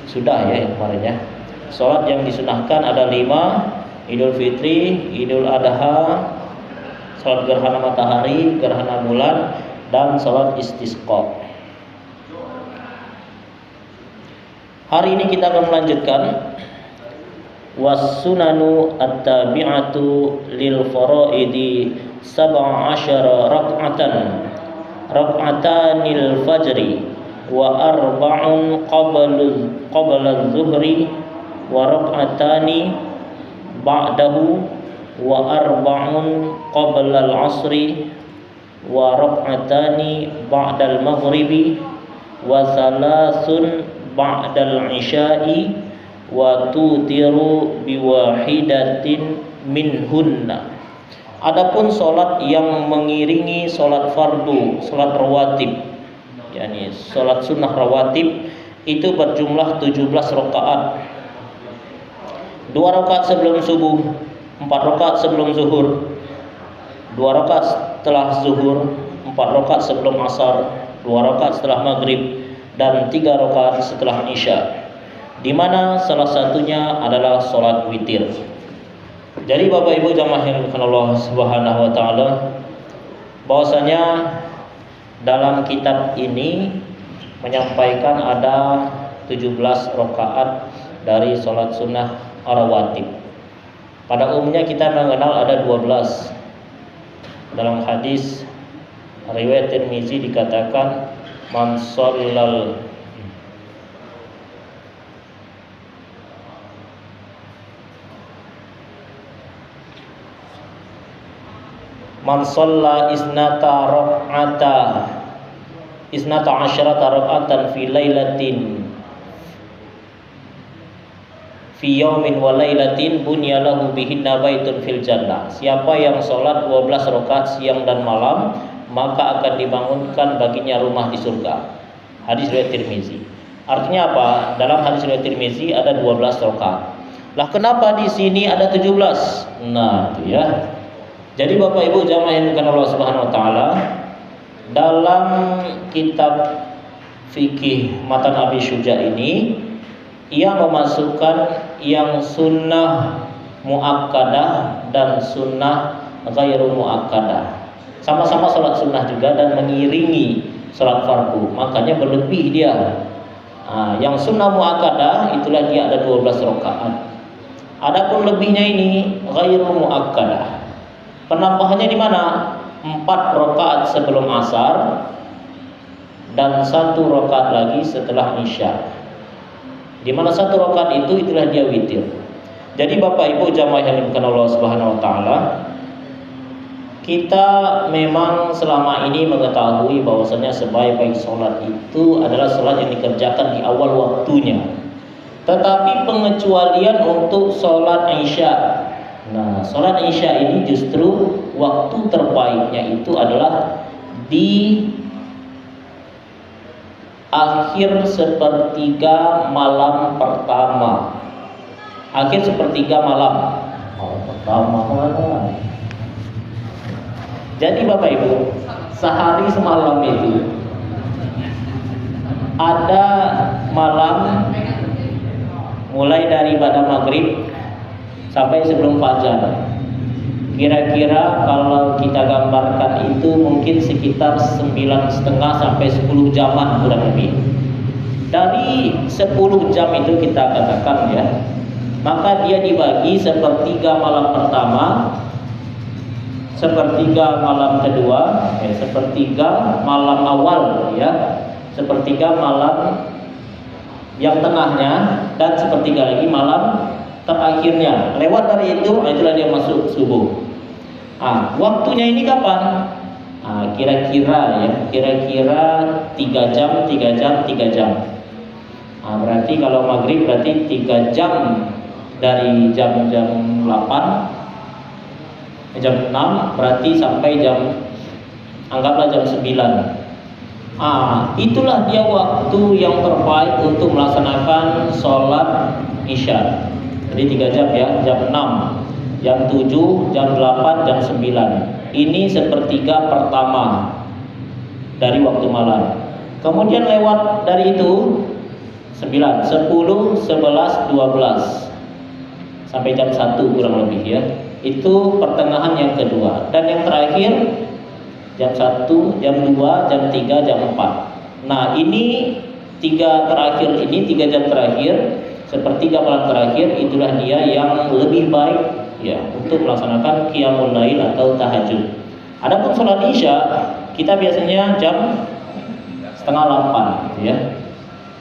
Speaker 1: Sudah ya kemarin ya. Salat yang disunahkan ada 5: Idul Fitri, Idul Adha, salat gerhana matahari, gerhana bulan, dan salat istisqa. Hari ini kita akan melanjutkan was-sunanu at-tabi'atu lil faraidi 17 rak'atanil fajri wa arba'un qabla adh-dhuhri wa rak'atani ba'dahu wa arba'un qabla al-'asri wa rak'atani ba'da al-maghribi wa thalathun ba'da al-'isya'i wa tutiru biwahidatin minhunna. Adapun salat yang mengiringi salat fardu, salat rawatib, yakni salat sunnah rawatib, itu berjumlah 17 rakaat. 2 rakaat sebelum subuh, 4 rakaat sebelum zuhur, 2 rakaat setelah zuhur, 4 rakaat sebelum asar, 2 rakaat setelah maghrib, dan 3 rakaat setelah isya, di mana salah satunya adalah salat witir. Jadi Bapak Ibu jamaah yang dimuliakan Allah Subhanahu wa taala, bahwasanya dalam kitab ini menyampaikan ada 17 rakaat dari salat sunnah rawatib. Pada umumnya kita mengenal ada 12. Dalam hadis riwayat Tirmizi dikatakan man shallal man shalla isnata asyrata rak'atan fi lailatin fi yaumin wa lailatin bunya lahu bihinna baitun fil jannah. Siapa yang sholat 12 rakaat siang dan malam, maka akan dibangunkan baginya rumah di surga. Hadis riwayat Tirmizi. Artinya apa? Dalam hadis riwayat Tirmizi ada 12 rakaat. Lah kenapa di sini ada 17? Nah, itu ya. Jadi Bapak Ibu jamaah yang dimuliakan Allah Subhanahu wa taala, dalam kitab fikih Matan Abi Syuja ini ia memasukkan yang sunnah muakkadah dan sunnah ghairu muakkadah. Sama-sama sholat sunnah juga dan mengiringi sholat fardu. Makanya berlebih dia. Yang sunnah muakkadah itulah dia ada 12 rakaat. Adapun lebihnya ini ghairu muakkadah. Penambahannya di mana? 4 rakaat sebelum asar dan 1 rakaat lagi setelah isya. Di mana 1 rakaat itu itulah dia witir. Jadi Bapak Ibu jamaah yang dimuliakan Allah Subhanahu wa taala, kita memang selama ini mengetahui bahwasanya sebaik-baik sholat itu adalah sholat yang dikerjakan di awal waktunya. Tetapi pengecualian untuk sholat isya. Nah, sholat isya ini justru waktu terbaiknya itu adalah di akhir sepertiga malam pertama. Akhir sepertiga malam. Malam pertama mana? Jadi Bapak Ibu, sehari semalam itu ada malam mulai dari pada maghrib sampai sebelum fajar. Kira-kira kalau kita gambarkan itu mungkin sekitar 9,5 sampai 10 jaman kurang lebih. Dari 10 jam itu kita katakan ya, maka dia dibagi sepertiga malam pertama, sepertiga malam kedua, sepertiga malam awal ya, sepertiga malam yang tengahnya, dan sepertiga lagi malam terakhirnya. Lewat dari itu, itulah dia masuk subuh. Waktunya ini kapan? Kira-kira ya, kira-kira 3 jam, 3 jam, 3 jam. Berarti kalau maghrib berarti 3 jam dari jam 8, jam 6 berarti sampai jam, anggaplah jam 9. Itulah dia waktu yang terbaik untuk melaksanakan sholat isya. Jadi 3 jam ya, jam 6, jam 7, jam 8, jam 9. Ini sepertiga pertama dari waktu malam. Kemudian lewat dari itu 9, 10, 11, 12 sampai jam 1 kurang lebih ya. Itu pertengahan yang kedua. Dan yang terakhir jam 1, jam 2, jam 3, jam 4. Nah, ini 3 terakhir ini, 3 jam terakhir, sepertiga malam terakhir, itulah dia yang lebih baik ya untuk melaksanakan qiyamul lail atau tahajud. Adapun sholat isya kita biasanya jam 7:30 gitu ya.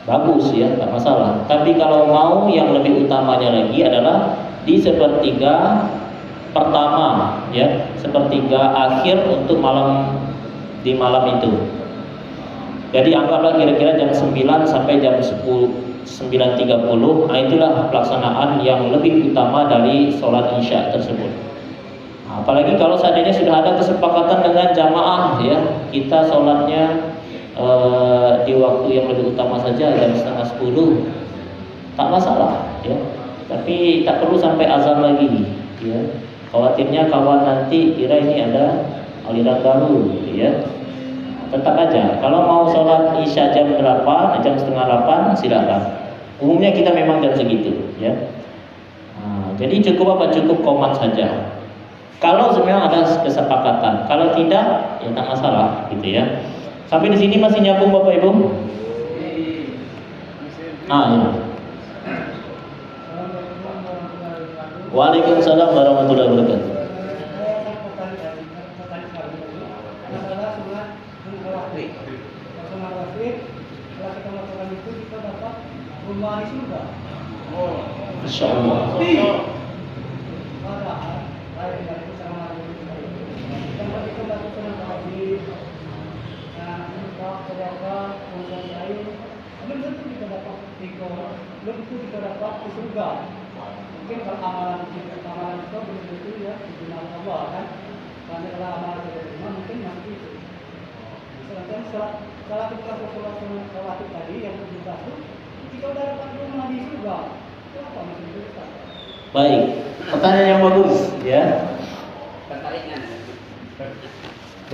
Speaker 1: Bagus ya, tak masalah. Tapi kalau mau yang lebih utamanya lagi adalah di sepertiga pertama ya, sepertiga akhir untuk di malam itu. Jadi anggaplah kira-kira jam 9 sampai jam 9.30. Itulah pelaksanaan yang lebih utama dari sholat isya tersebut. Apalagi kalau seandainya sudah ada kesepakatan dengan jamaah ya, kita sholatnya di waktu yang lebih utama saja, jam 9:30, tak masalah ya. Tapi tak perlu sampai azan lagi ya. Khawatirnya kawan nanti kira ini ada aliran baru gitu ya. Tetap aja, kalau mau sholat isya jam 8, jam 7:30 silakan. Umumnya kita memang jam segitu ya. Jadi cukup apa? Cukup qomat saja. Kalau sebenarnya ada kesepakatan, kalau tidak ya tak masalah gitu ya. Sampai di sini masih nyambung Bapak Ibu? Ya. Waalaikumsalam warahmatullahi wabarakatuh. Insya Allah.
Speaker 4: Belum tentu kita dapat ke surga. Mungkin kalau amalan itu belum tentu ya diterima Allah kan. Karena kalau amalan kita terima mungkin masih itu. Bisa nanti Jadi salah satu tadi yang berjumlah itu, kita udah dapat rumah di surga. Itu apa maksudnya Ustaz?
Speaker 1: Baik, pertanyaan yang bagus ya.
Speaker 3: Tertariknya.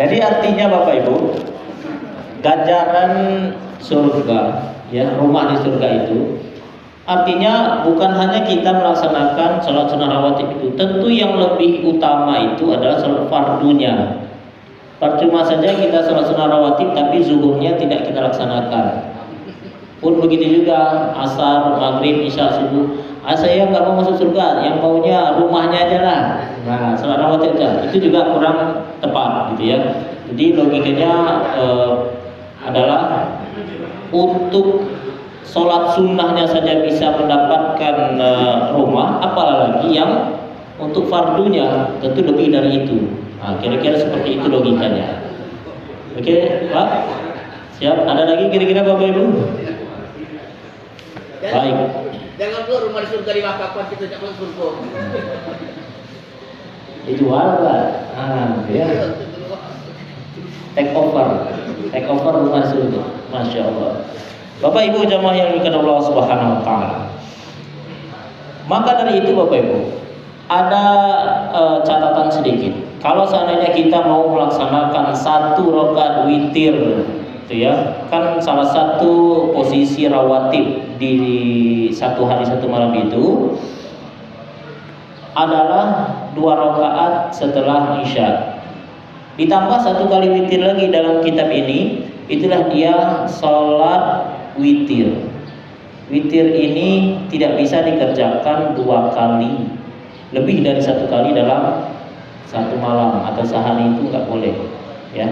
Speaker 1: Jadi artinya Bapak Ibu, ganjaran surga, ya rumah di surga itu, artinya bukan hanya kita melaksanakan sholat sunnah rawatib itu. Tentu yang lebih utama itu adalah sholat fardunya. Percuma saja kita sholat sunnah rawatib tapi zuhurnya tidak kita laksanakan. Pun begitu juga asar, maghrib, isya, subuh. Saya nggak mau masuk surga, yang maunya rumahnya aja lah. Nah, sholat rawatib itu juga kurang tepat, gitu ya. Jadi logikanya adalah untuk sholat sunnahnya saja bisa mendapatkan rumah, apalagi yang untuk fardunya tentu lebih dari itu. Nah, kira-kira seperti itu logikanya. Oke, Pak? Siap? Ada lagi kira-kira Bapak Ibu? Baik.
Speaker 3: Jangan keluar rumah di surga di Makassar kita jangan surga.
Speaker 1: Dijual Pak. Ya. Take over rumah surga. Masya Allah. Bapak Ibu jamaah yang dimuliakan Allah Subhanahu Wa Taala. Maka dari itu Bapak Ibu, ada catatan sedikit. Kalau seandainya kita mau melaksanakan 1 rakaat witir, itu ya, kan salah satu posisi rawatib di 1 hari 1 malam itu adalah 2 rakaat setelah isya. Ditambah 1 kali witir lagi dalam kitab ini, itulah dia sholat witir. Witir ini tidak bisa dikerjakan 2 kali, lebih dari 1 kali dalam 1 malam atau sehari itu nggak boleh, ya.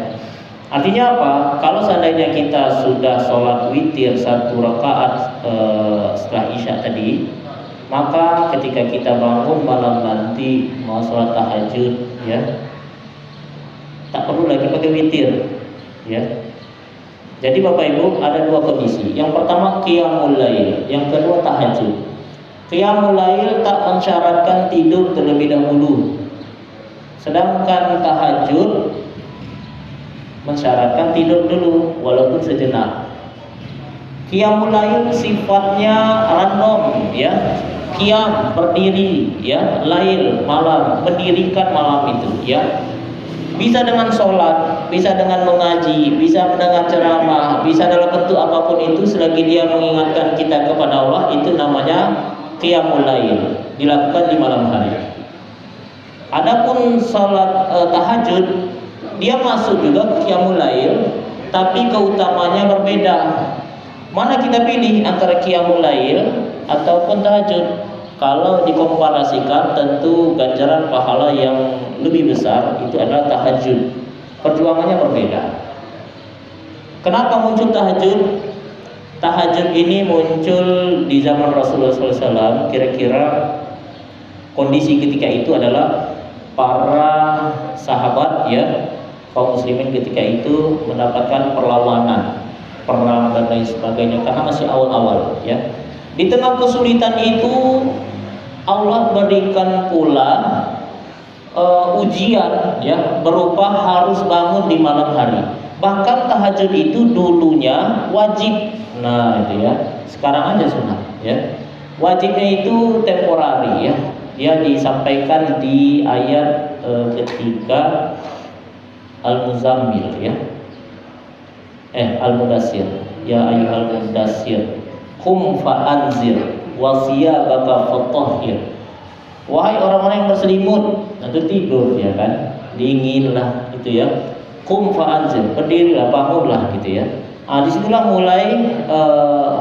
Speaker 1: Artinya apa? Kalau seandainya kita sudah sholat witir 1 rakaat setelah isya tadi, maka ketika kita bangun malam nanti mau sholat tahajud, ya, tak perlu lagi pakai witir, ya. Jadi Bapak Ibu ada 2 kondisi. Yang pertama qiyamul lail, yang kedua tahajud. Qiyamul lail tak mensyaratkan tidur terlebih dahulu. Sedangkan tahajud mensyaratkan tidur dulu walaupun sejenak. Qiyamul lail sifatnya random, ya. Qiyam berdiri, ya, lail malam, mendirikan malam itu, ya. Bisa dengan sholat, bisa dengan mengaji, bisa mendengar ceramah, bisa dalam bentuk apapun itu selagi dia mengingatkan kita kepada Allah, itu namanya qiyamul lail, dilakukan di malam hari. Adapun sholat tahajud, dia masuk juga ke qiyamul lail, tapi keutamanya berbeda. Mana kita pilih antara qiyamul lail ataupun tahajud? Kalau dikomparasikan, tentu ganjaran pahala yang lebih besar itu adalah tahajud. Perjuangannya berbeda. Kenapa muncul tahajud? Tahajud ini muncul di zaman Rasulullah SAW. Kira-kira kondisi ketika itu adalah para sahabat, ya, kaum muslimin ketika itu mendapatkan perlawanan, perang dan lain sebagainya karena masih awal-awal, ya. Di tengah kesulitan itu Allah berikan pula ujian, ya, berupa harus bangun di malam hari. Bahkan tahajud itu dulunya wajib. Nah, itu ya. Sekarang aja sunnah, ya. Wajibnya itu temporari, ya. Dia disampaikan di ayat ketiga Al-Muzammil, ya. Al-Mudassir. Ya ayyuhal mudassir, qum fa'anzir wa thiyabaka fatahhir. Wahai orang-orang yang berselimut, nanti tidur, ya kan? Dingin lah, gitu ya. Qum fa'anzir, berdirilah, bangunlah, gitu ya. Disitulah mulai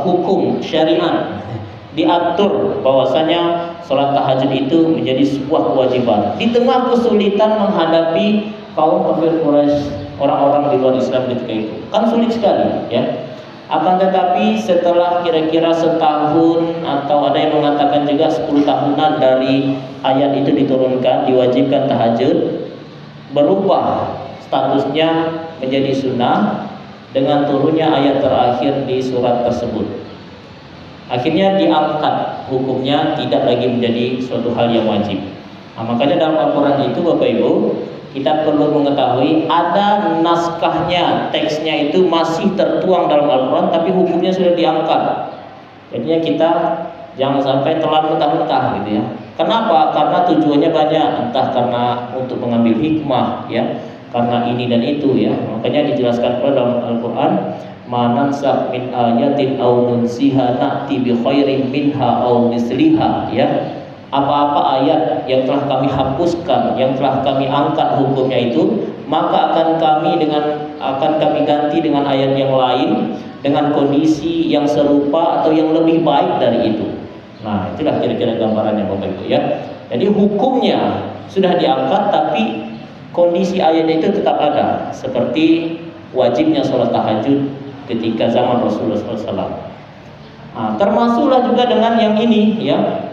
Speaker 1: hukum syariat diatur bahwasanya sholat tahajud itu menjadi sebuah kewajiban di tengah kesulitan menghadapi kaum kafir Quraisy, orang-orang di luar Islam ketika itu. Kan sulit sekali, ya. Akan tetapi setelah kira-kira setahun atau ada yang mengatakan juga 10 tahunan dari ayat itu diturunkan, diwajibkan tahajud, berubah statusnya menjadi sunnah dengan turunnya ayat terakhir di surat tersebut. Akhirnya diangkat hukumnya, tidak lagi menjadi suatu hal yang wajib. Nah, makanya dalam Al-Quran itu Bapak Ibu kita perlu mengetahui ada naskahnya, teksnya itu masih tertuang dalam Al-Quran, tapi hukumnya sudah diangkat. Jadinya kita jangan sampai telan mentah-mentah gitu ya. Kenapa? Karena tujuannya banyak, entah karena untuk mengambil hikmah ya, karena ini dan itu ya. Makanya dijelaskan pula dalam Al-Quran, manansakh min ayatin aw nunsiha na'ti bi khairin minha aw misliha ya. Apa-apa ayat yang telah kami hapuskan, yang telah kami angkat hukumnya itu, maka akan kami ganti dengan ayat yang lain dengan kondisi yang serupa atau yang lebih baik dari itu. Nah, itulah kira-kira gambarannya Bapak Ibu ya. Jadi hukumnya sudah diangkat, tapi kondisi ayatnya itu tetap ada, seperti wajibnya sholat tahajud ketika zaman Rasulullah SAW. Nah, termasuklah juga dengan yang ini ya,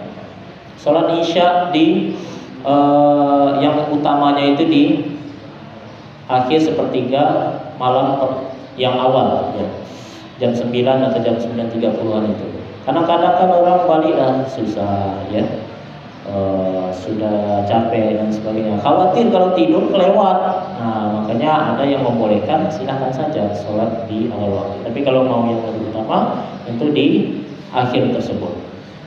Speaker 1: sholat isya di yang utamanya itu di akhir sepertiga malam yang awal ya, jam 9 atau jam 9.30an itu. Karena kadang kan orang balik susah ya, sudah capek dan sebagainya, khawatir kalau tidur kelewat. Nah, makanya ada yang membolehkan silahkan saja sholat di awal waktu. Tapi kalau mau yang lebih utama tentu di akhir tersebut.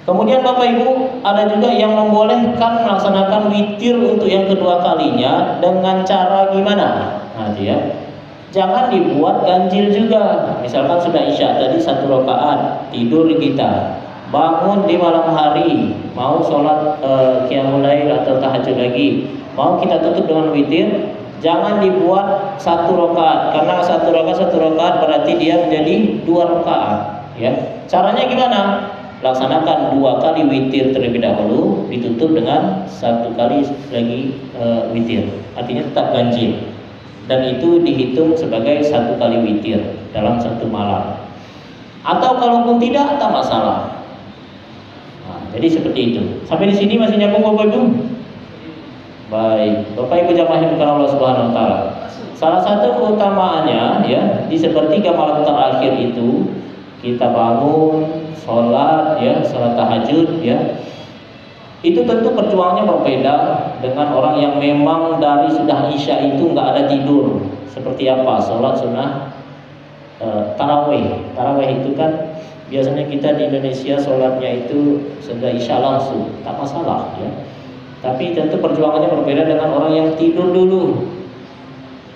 Speaker 1: Kemudian Bapak Ibu, ada juga yang membolehkan melaksanakan witir untuk yang kedua kalinya dengan cara gimana? Nah, dia jangan dibuat ganjil juga. Misalkan sudah isya tadi 1 rakaat, tidur kita, bangun di malam hari, mau sholat qiyamul lail atau tahajud lagi, mau kita tutup dengan witir, jangan dibuat 1 rakaat, karena 1 rakaat berarti dia menjadi 2 rakaat. Ya, caranya gimana? Laksanakan 2 kali witir terlebih dahulu, ditutup dengan 1 kali lagi witir. Artinya tetap ganjil. Dan itu dihitung sebagai 1 kali witir dalam 1 malam. Atau kalaupun tidak, tak masalah. Nah, jadi seperti itu. Sampai di sini masih nyambung Bapak Ibu? Baik, Bapak Ibu jamaah yang dimuliakan Allah Subhanahu wa taala. Salah satu keutamaannya ya, di sepertiga malam terakhir itu kita bangun, sholat ya, sholat tahajud ya. Itu tentu perjuangannya berbeda dengan orang yang memang dari sudah isya itu nggak ada tidur. Seperti apa? Sholat sunnah tarawih. Tarawih itu kan biasanya kita di Indonesia sholatnya itu sudah isya langsung, tak masalah ya. Tapi tentu perjuangannya berbeda dengan orang yang tidur dulu,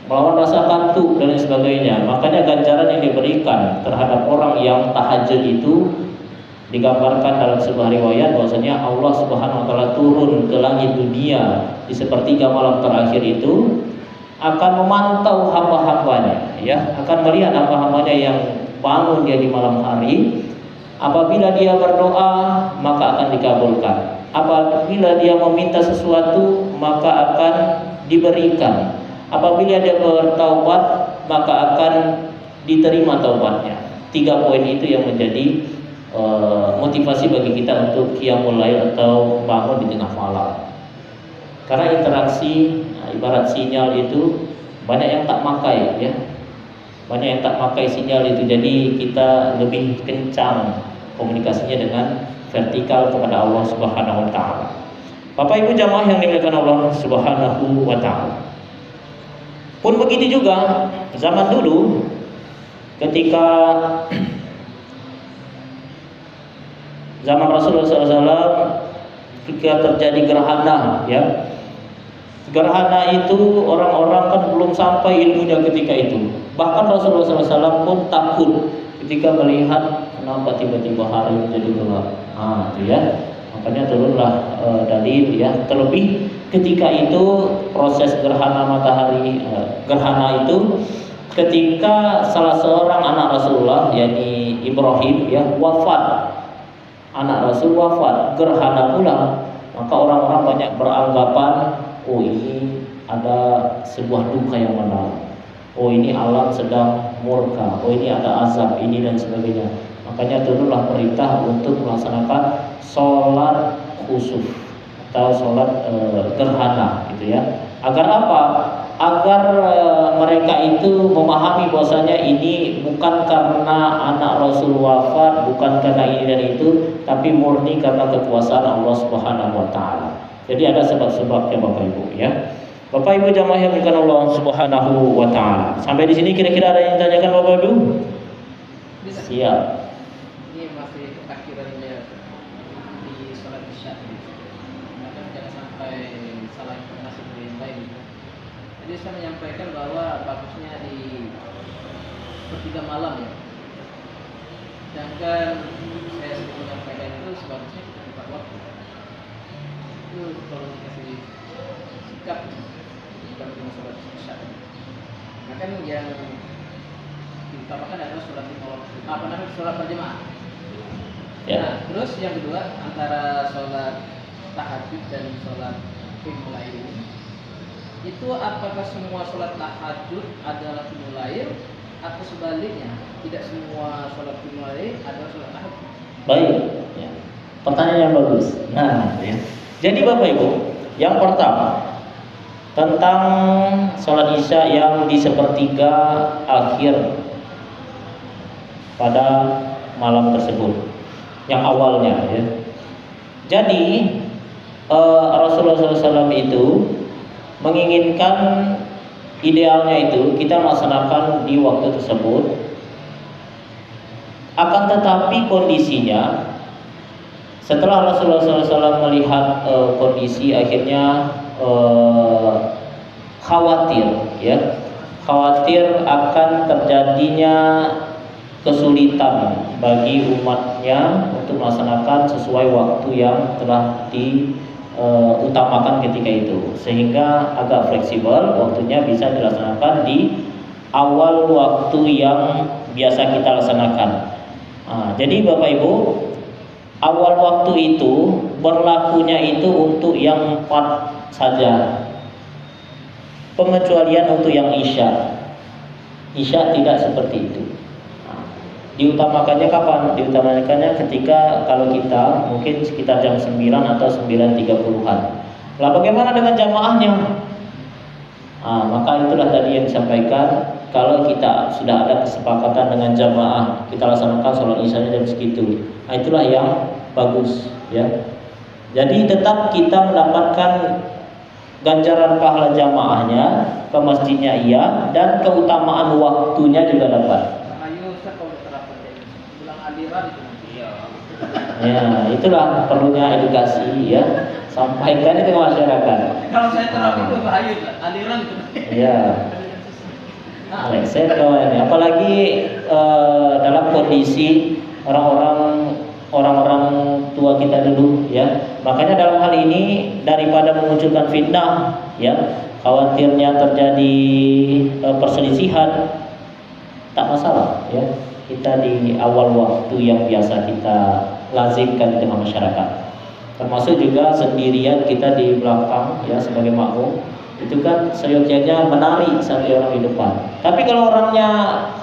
Speaker 1: melawan rasa kantuk dan sebagainya. Makanya ganjaran yang diberikan terhadap orang yang tahajud itu digambarkan dalam sebuah riwayat bahwasanya Allah Subhanahu wa taala turun ke langit dunia di sepertiga malam terakhir itu akan memantau hamba-hambanya ya, akan melihat hamba-hambanya yang bangun dia di malam hari. Apabila dia berdoa maka akan dikabulkan, apabila dia meminta sesuatu maka akan diberikan, apabila dia bertaubat maka akan diterima taubatnya. 3 poin itu yang menjadi motivasi bagi kita untuk qiyamul lail atau bangun di tengah malam. Karena interaksi ibarat sinyal itu banyak yang tak makai ya. Banyak yang tak pakai sinyal itu, jadi kita lebih kencang komunikasinya dengan vertikal kepada Allah Subhanahu wa taala. Bapak Ibu jamaah yang dimuliakan Allah Subhanahu wa taala. Pun begitu juga zaman dulu ketika zaman Rasulullah SAW ketika terjadi gerhana ya. Gerhana itu orang-orang kan belum sampai ilmunya ketika itu. Bahkan Rasulullah SAW pun takut ketika melihat kenapa tiba-tiba hari menjadi gelap. Nah, itu ya. Makanya turunlah dalil ya. Terlebih ketika itu proses gerhana matahari, gerhana itu ketika salah seorang anak Rasulullah, yakni Ibrahim ya, wafat. Anak Rasul wafat, gerhana pula. Maka orang-orang banyak beranggapan, oh ini ada sebuah duka yang mendalam. Oh ini alam sedang murka. Oh ini ada azab ini dan sebagainya. Makanya turunlah perintah untuk melaksanakan sholat khusuf atau sholat gerhana, gitu ya. Agar apa? Agar mereka itu memahami bahwasanya ini bukan karena anak Rasul wafat, bukan karena ini dan itu, tapi murni karena kekuasaan Allah Subhanahu wa taala. Jadi ada sebab-sebabnya Bapak Ibu ya. Bapak Ibu jamaah yang dimuliakan Allah Subhanahu wa taala. Sampai di sini kira-kira ada yang ditanyakan Bapak Ibu?
Speaker 2: Bisa.
Speaker 1: Siap.
Speaker 2: Ini masih akhirannya di sholat isya. Maka jangan sampai salah informasi dari yang lain. Jadi saya menyampaikan bahwa bagusnya di sepertiga malam ya. Sedangkan saya sering menyampaikan itu sebagusnya tepat waktu. Itu kalau dikasih sikap bukan cuma sholat isya. Nah kan yang diutamakan adalah sholat lima waktu. Sholat berjamaah.
Speaker 1: Ya.
Speaker 2: Nah, terus yang kedua antara sholat tahajud dan sholat qiyamul lail ini, itu apakah semua sholat tahajud adalah qiyamul lail atau sebaliknya tidak semua sholat qiyamul lail adalah sholat tahajud?
Speaker 1: Baik. Ya. Pertanyaan yang bagus. Nah, ya. Jadi Bapak Ibu, yang pertama tentang sholat isya yang di sepertiga akhir pada malam tersebut, yang awalnya ya. Jadi Rasulullah SAW itu menginginkan idealnya itu kita melaksanakan di waktu tersebut. Akan tetapi kondisinya setelah Rasulullah SAW melihat kondisi akhirnya khawatir ya, khawatir akan terjadinya kesulitan bagi umatnya untuk melaksanakan sesuai waktu yang telah diutamakan ketika itu, sehingga agak fleksibel waktunya bisa dilaksanakan di awal waktu yang biasa kita laksanakan. Nah, jadi Bapak Ibu, awal waktu itu berlakunya itu untuk yang 4 saja, pengecualian untuk yang isya. Isya tidak seperti itu. Diutamakannya kapan? Diutamakannya ketika kalau kita mungkin sekitar jam 9 atau 9.30-an. Lah bagaimana dengan jamaahnya? Maka itulah tadi yang disampaikan, kalau kita sudah ada kesepakatan dengan jamaah, kita laksanakan sholat isya jam segitu. Nah, itulah yang bagus ya. Jadi tetap kita mendapatkan ganjaran pahala jamaahnya, ke masjidnya iya, dan keutamaan waktunya juga dapat. Ya, itulah perlunya edukasi ya. Sampaikan itu ke masyarakat.
Speaker 2: Kalau saya terang itu bahaya, aliran itu.
Speaker 1: Iya. Saya kawan ini, apalagi dalam kondisi orang-orang tua kita dulu ya. Makanya dalam hal ini daripada memunculkan fitnah ya, khawatirnya terjadi perselisihan, tak masalah ya. Kita di awal waktu yang biasa kita lazimkan di tengah masyarakat. Termasuk juga sendirian kita di belakang ya sebagai makmum. Itu kan seyogyanya menari sampai orang di depan. Tapi kalau orangnya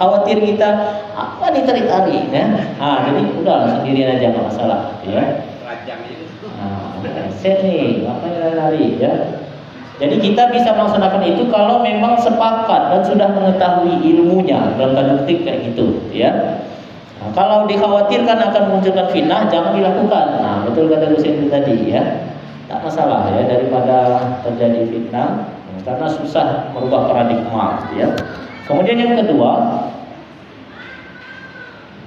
Speaker 1: khawatir kita apa ditarik-tarik ya. Jadi udah sendirian aja nggak masalah ya. Set nih, apa lari ya. Jadi kita bisa melaksanakan itu kalau memang sepakat dan sudah mengetahui ilmunya, dalam tanda petik kayak gitu ya. Kalau dikhawatirkan akan munculkan fitnah, jangan dilakukan. Betul kata Gus itu tadi ya. Tak masalah ya, daripada terjadi fitnah, karena susah merubah paradigma ya. Kemudian yang kedua,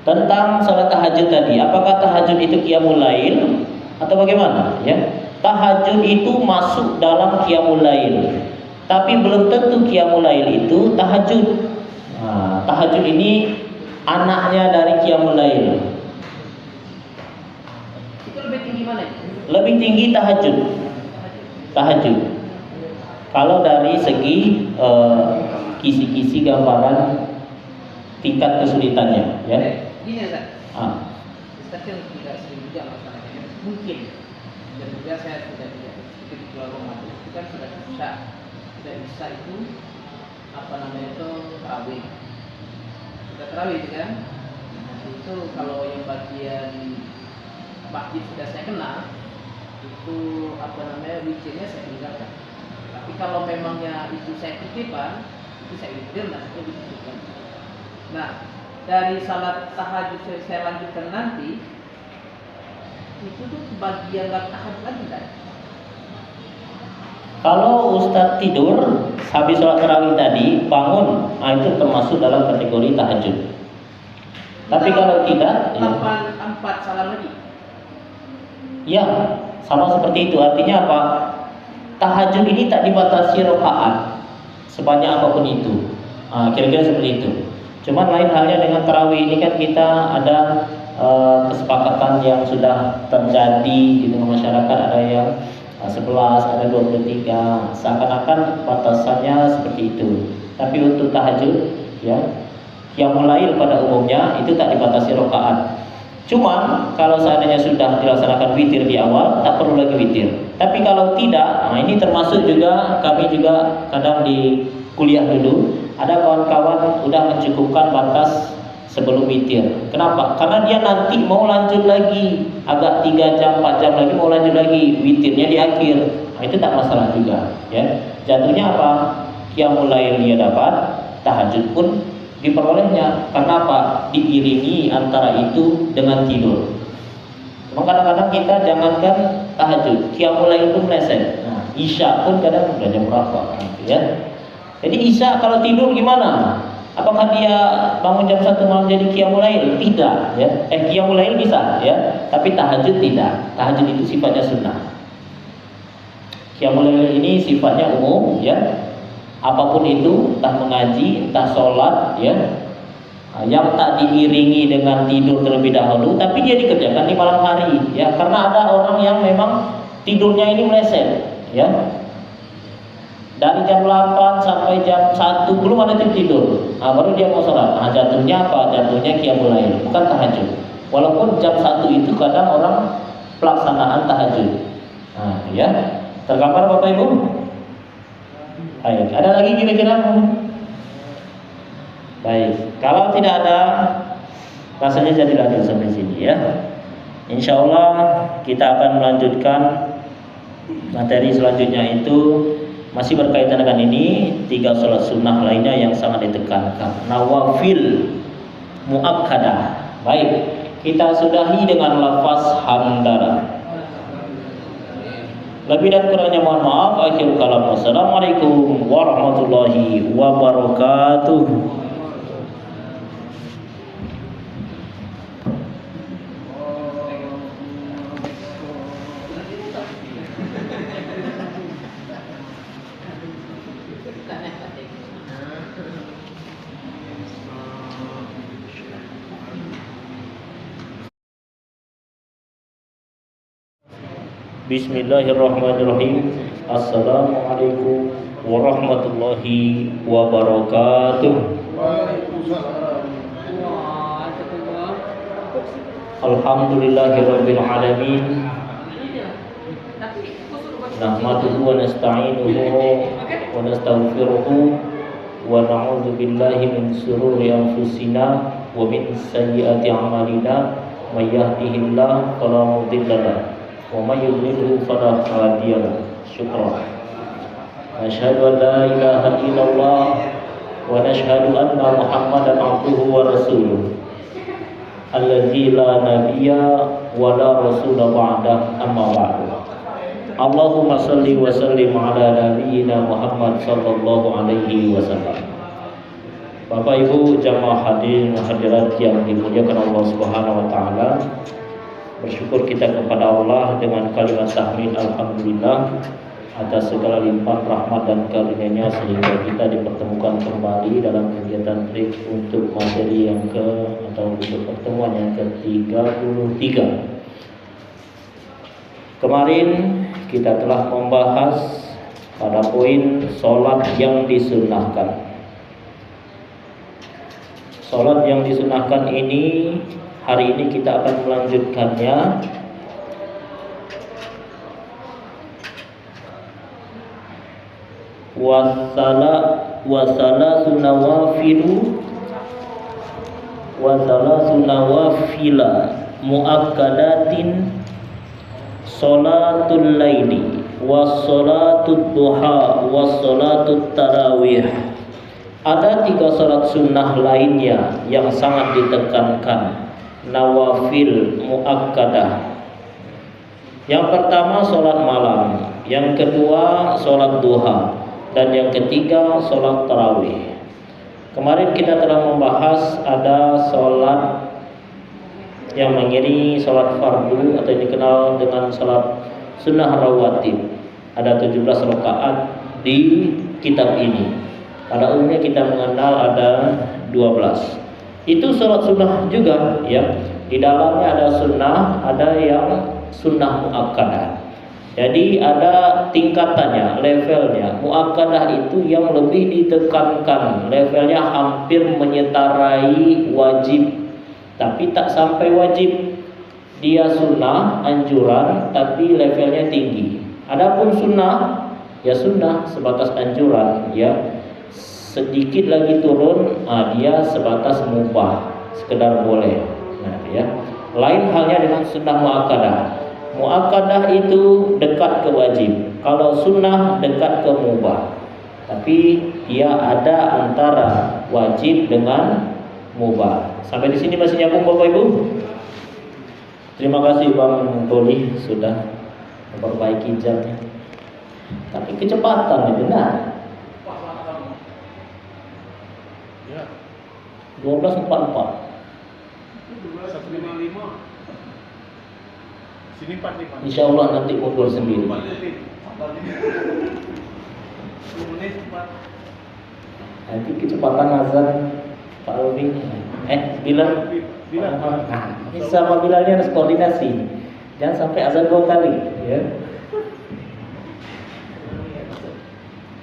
Speaker 1: tentang salat tahajud tadi, apakah tahajud itu qiyamul lail atau bagaimana ya? Tahajud itu masuk dalam qiyamul lail, tapi belum tentu qiyamul lail itu tahajud. Tahajud ini anaknya dari qiyamul lail.
Speaker 2: Itu lebih tinggi mana?
Speaker 1: Lebih tinggi tahajud. Tahajud. Kalau dari segi kisi-kisi gambaran tingkat kesulitannya, ya.
Speaker 2: Gini Ustaz. Ustaz yang tidak sering juga masalahnya. Mungkin. Dan juga saya tidak di keluar rumah itu kan sudah bisa, tidak bisa itu terawih. Sudah terawih itu kan. Itu kalau yang bagian masjid sudah saya kenal, itu witirnya saya tinggalkan. Tapi kalau memangnya itu saya titipkan, itu saya witir, itu dititipkan. Nah, dari salat tahajud saya lanjutkan nanti, itu tuh bagian tahajud lagi kan?
Speaker 1: Kalau Ustadz tidur habis sholat tarawih tadi bangun, itu termasuk dalam kategori tahajud. Tapi kalau tidak, ya.
Speaker 2: 8 salam lagi.
Speaker 1: Ya, sama seperti itu. Artinya apa? Tahajud ini tak dibatasi rakaat sebanyak apapun itu. Kira-kira seperti itu. Cuman lain halnya dengan tarawih ini kan kita ada kesepakatan yang sudah terjadi di tengah masyarakat, ada yang 11, ada 23, seakan-akan batasannya seperti itu. Tapi untuk tahajud, ya, yang mulai pada umumnya itu tak dibatasi rakaat. Cuman kalau seandainya sudah dilaksanakan witir di awal, tak perlu lagi witir. Tapi kalau tidak, ini termasuk juga kami juga kadang di kuliah dulu, ada kawan-kawan udah mencukupkan batas sebelum witir. Kenapa? Karena dia nanti mau lanjut lagi, agak 3 jam, 4 jam lagi mau lanjut lagi, witirnya di akhir. Itu tak masalah juga, ya. Jatuhnya apa? Qiyamul lail dia dapat, tahajud pun diperolehnya. Karena apa? Diiringi antara itu dengan tidur. Cuma kadang-kadang kita jangankan tahajud, qiyamul lail pun meleset. Isya pun kadang udah jam berapa, ya. Jadi isya kalau tidur gimana? Apakah dia bangun jam 1 malam jadi qiyamul lail? Tidak, ya. Qiyamul lail bisa, ya. Tapi tahajud tidak. Tahajud itu sifatnya sunnah. Qiyamul lail ini sifatnya umum, ya. Apapun itu, entah mengaji, entah sholat, ya, yang tak diiringi dengan tidur terlebih dahulu, tapi dia dikerjakan di malam hari, ya. Karena ada orang yang memang tidurnya ini meleset, ya. Dari jam 8 sampai jam 1 belum ada tidur, baru dia mau sholat. Jatuhnya apa? Jatuhnya qiyamul lail, bukan tahajud. Walaupun jam 1 itu kadang orang pelaksanaan tahajud. Ya, tergambar Bapak Ibu? Baik, ada lagi kira-kira? Baik, kalau tidak ada, rasanya jadilah dulu sampai sini, ya. Insya Allah kita akan melanjutkan materi selanjutnya, itu masih berkaitan dengan ini, 3 sholat sunnah lainnya yang sangat ditekankan, nawafil muakkadah. Baik, kita sudahi dengan lafaz hamdalah. Lebih dan kurangnya mohon maaf. Akhir kalam. Wassalamualaikum warahmatullahi wabarakatuh. Bismillahirrahmanirrahim. Assalamualaikum warahmatullahi wabarakatuh. Alhamdulillahirabbil alamin. Nahmaduhu wa nasta'inuhu wa nastaghfiruhu wa na'udzu billahi min shururi anfusina wa min sayyiati a'malina. May yahdihillahu fala mudilla lahu wa may yudlilhu fala hadiya lahu. Syukran. Asyhadu an la ilaha illallah wa nashhadu anna Muhammadan abduhu wa rasuluh alladzi la nabiyya wa la rasula ba'dah, amma ba'du. Allahumma shalli wa sallim ala nabiyyina Muhammad sallallahu alaihi wasallam. Bapak Ibu jamaah hadirin hadirat yang dimuliakan Allah Subhanahu wa taala, bersyukur kita kepada Allah dengan kalimat tahmid alhamdulillah atas segala limpahan rahmat dan karunia-Nya sehingga kita dipertemukan kembali dalam kegiatan trik untuk materi yang untuk pertemuan yang ke-33. Kemarin kita telah membahas pada poin sholat yang disunnahkan. Sholat yang disunnahkan ini hari ini kita akan melanjutkannya. Wasala sunawafila muakkadatin sholatul laili wassolatul duha wassolatul tarawih. Ada 3 sholat sunnah lainnya yang sangat ditekankan, nawafil muakkadah. Yang pertama sholat malam. yang kedua sholat duha, dan yang ketiga sholat tarawih. Kemarin kita telah membahas ada sholat yang mengiringi sholat fardu atau yang dikenal dengan sholat sunnah rawatib. Ada 17 rakaat di kitab ini. Pada umumnya kita mengenal ada 12. Itu sholat sunnah juga ya. Di dalamnya ada sunnah, ada yang sunnah muakkadah. Jadi ada tingkatannya, levelnya. Muakkadah itu yang lebih ditekankan, levelnya hampir menyetarai wajib, tapi tak sampai wajib. Dia sunnah, anjuran, tapi levelnya tinggi. Adapun sunnah, ya sunnah sebatas anjuran, ya sedikit lagi turun, dia sebatas mubah, sekedar boleh. Nah, ya. Lain halnya dengan sunnah muakkadah. Muakkadah itu dekat ke wajib, kalau sunnah dekat ke mubah. Tapi dia ada antara wajib dengan mubah. Sampai di sini masih nyambung Bapak Ibu? Terima kasih Bang Toli sudah memperbaiki jamnya. Tapi kecepatan itu benar. 12.44.
Speaker 6: 155. Sini 45.
Speaker 1: Insya Allah nanti mundur sendiri.
Speaker 6: 10 menit cepat.
Speaker 1: Nanti kecepatan azan Pak Robi. Bilal. Nah, ini sama Bilalnya harus koordinasi. Jangan sampai azan 2 kali. Ya.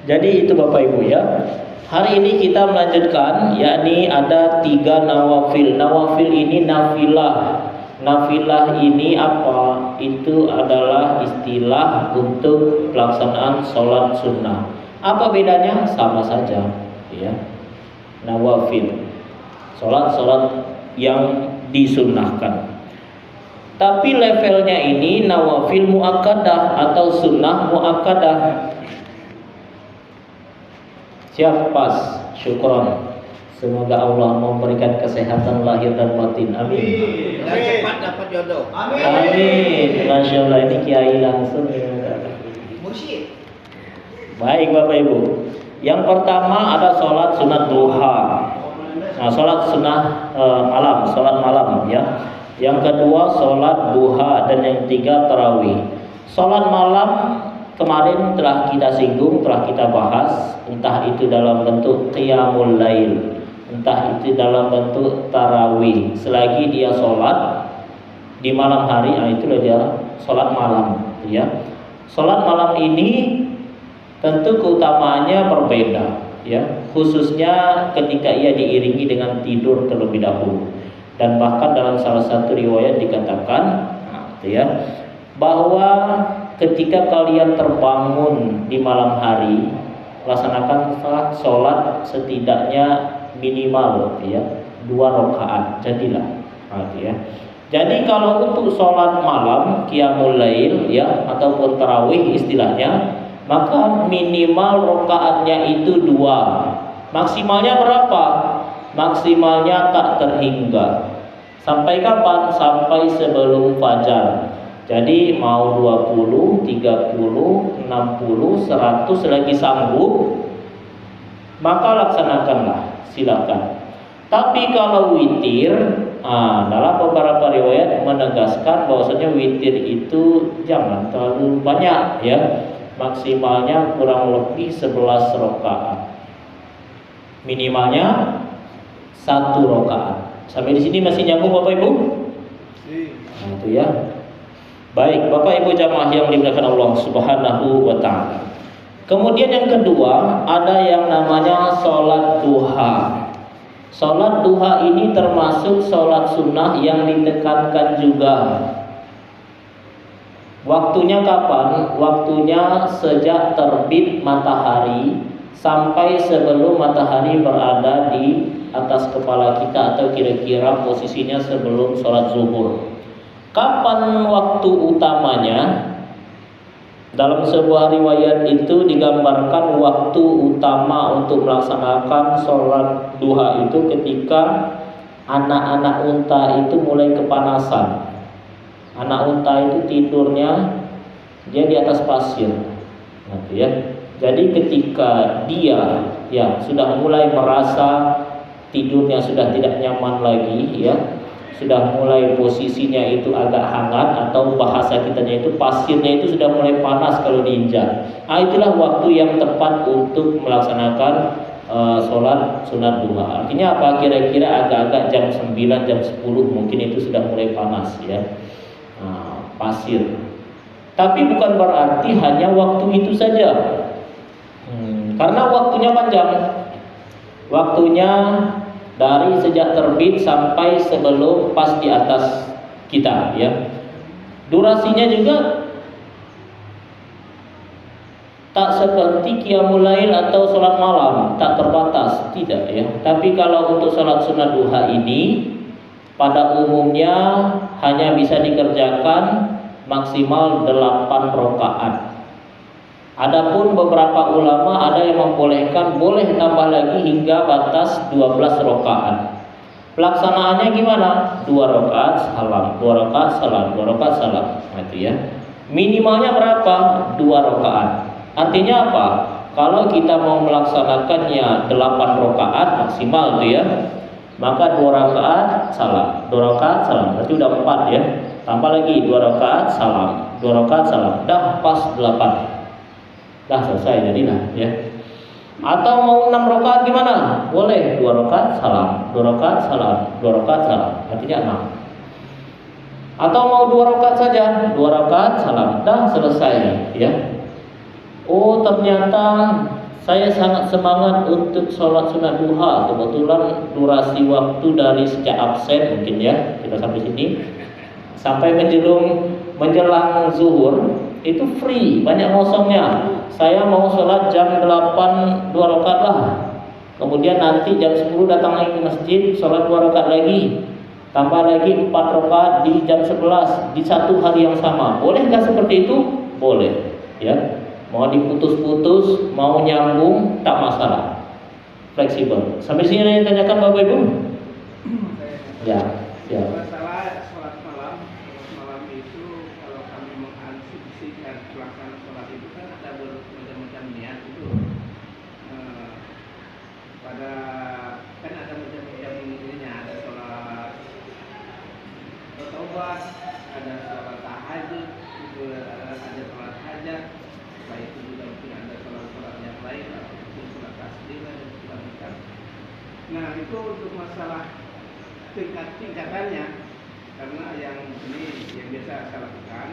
Speaker 1: Jadi itu Bapak Ibu ya. Hari ini kita melanjutkan, yakni ada 3 nawafil. Nawafil ini nafilah. Nafilah ini apa? Itu adalah istilah untuk pelaksanaan sholat sunnah. Apa bedanya? Sama saja, ya. Nawafil, sholat yang disunnahkan. Tapi levelnya ini nawafil muakkadah atau sunnah muakkadah. Siap pas, syukron. Semoga Allah memberikan kesehatan lahir dan batin. Amin.
Speaker 3: Dan cepat dapat jodoh.
Speaker 1: Amin. Masya Allah, ini kiai langsung.
Speaker 3: Mursyid.
Speaker 1: Baik Bapak Ibu. Yang pertama ada sholat sunat duha. Nah, sholat sunnah malam, sholat malam ya. Yang kedua sholat duha, dan yang ketiga tarawih. Sholat malam kemarin telah kita singgung, telah kita bahas, entah itu dalam bentuk qiyamul lail, entah itu dalam bentuk tarawih. Selagi dia sholat di malam hari, itulah dia sholat malam ya. Sholat malam ini tentu keutamaannya berbeda ya, khususnya ketika ia diiringi dengan tidur terlebih dahulu. Dan bahkan dalam salah satu riwayat dikatakan ya, bahwa ketika kalian terbangun di malam hari, laksanakan sholat setidaknya minimal ya 2 rakaat, jadilah ya. Jadi kalau untuk sholat malam qiyamul lail ya, ataupun tarawih istilahnya, maka minimal rakaatnya itu 2. Maksimalnya berapa? Maksimalnya tak terhingga. Sampai kapan? Sampai sebelum fajar. Jadi mau 20, 30, 60, 100 lagi sanggup, maka laksanakanlah, silakan. Tapi kalau witir, dalam beberapa riwayat menegaskan bahwasanya witir itu jangan terlalu banyak ya. Maksimalnya kurang lebih 11 rakaat. Minimalnya 1 rakaat. Sampai di sini masih nyambung Bapak Ibu? Nah, itu ya. Baik, Bapak Ibu jamaah yang dimuliakan Allah Subhanahu wa taala. Kemudian yang kedua, ada yang namanya sholat duha. Sholat duha ini termasuk sholat sunnah yang ditekankan juga. Waktunya kapan? Waktunya sejak terbit matahari sampai sebelum matahari berada di atas kepala kita, atau kira-kira posisinya sebelum sholat zuhur. Kapan waktu utamanya? Dalam sebuah riwayat itu digambarkan waktu utama untuk melaksanakan sholat duha itu ketika anak-anak unta itu mulai kepanasan. Anak unta itu tidurnya dia di atas pasir. Gitu ya. Jadi ketika dia ya sudah mulai merasa tidurnya sudah tidak nyaman lagi ya, sudah mulai posisinya itu agak hangat atau bahasa kitanya itu pasirnya itu sudah mulai panas kalau diinjak. Itulah waktu yang tepat untuk melaksanakan sholat sunat duha. Artinya apa? Kira-kira agak-agak jam 9, jam 10 mungkin itu sudah mulai panas ya. Pasir. Tapi bukan berarti hanya waktu itu saja. Karena waktunya panjang. Waktunya dari sejak terbit sampai sebelum pas di atas kita ya. Durasinya juga tak seperti qiyamul lail atau sholat malam, tak terbatas, tidak ya. Tapi kalau untuk sholat sunat duha ini pada umumnya hanya bisa dikerjakan maksimal 8 rakaat. Adapun beberapa ulama ada yang membolehkan boleh tambah lagi hingga batas 12 rakaat. Pelaksanaannya gimana? 2 rakaat salam, 2 rakaat salam, 2 rakaat salam. Itu ya. Minimalnya berapa? 2 rakaat. Artinya apa? Kalau kita mau melaksanakannya 8 rakaat maksimal itu ya, maka 2 rakaat salam, 2 rakaat salam. Berarti udah 4 ya. Tambah lagi 2 rakaat salam, 2 rakaat salam. Dah pas 8. Dah selesai jadilah ya. Atau mau 6 rakaat gimana? Boleh 2 rakaat salam, 2 rakaat salam, 2 rakaat salam. Artinya 6. Atau mau 2 rakaat saja, 2 rakaat salam. Dah selesai ya. Oh, ternyata saya sangat semangat untuk sholat sunat duha. Kebetulan durasi waktu dari sejak absen mungkin ya, kita sampai sini sampai menjelang zuhur itu free, banyak kosongnya. Saya mau sholat jam 8 2 rakaat lah. Kemudian nanti jam 10 datang lagi ke masjid, sholat 2 rakaat lagi. Tambah lagi 4 rakaat di jam 11 di satu hari yang sama. Bolehkah seperti itu? Boleh ya. Mau diputus-putus, mau nyambung, tak masalah. Fleksibel. Sampai sini yang tanyakan Bapak Ibu? Ya, ya.
Speaker 5: Masalah sholat malam itu kalau kami mengansipsikan pelaksanaan sholat itu kan ada bermacam-macam niat itu. Pada kan ada macam-macam ininya, ada sholat bertobat, ada sholat tahajud, itu ada sholat hajat. Setelah itu juga mungkin ada sholat-sholat yang lain, ataupun sholat tasbih dan segala macam. Nah itu untuk masalah tingkatannya, karena yang ini yang biasa saya lakukan,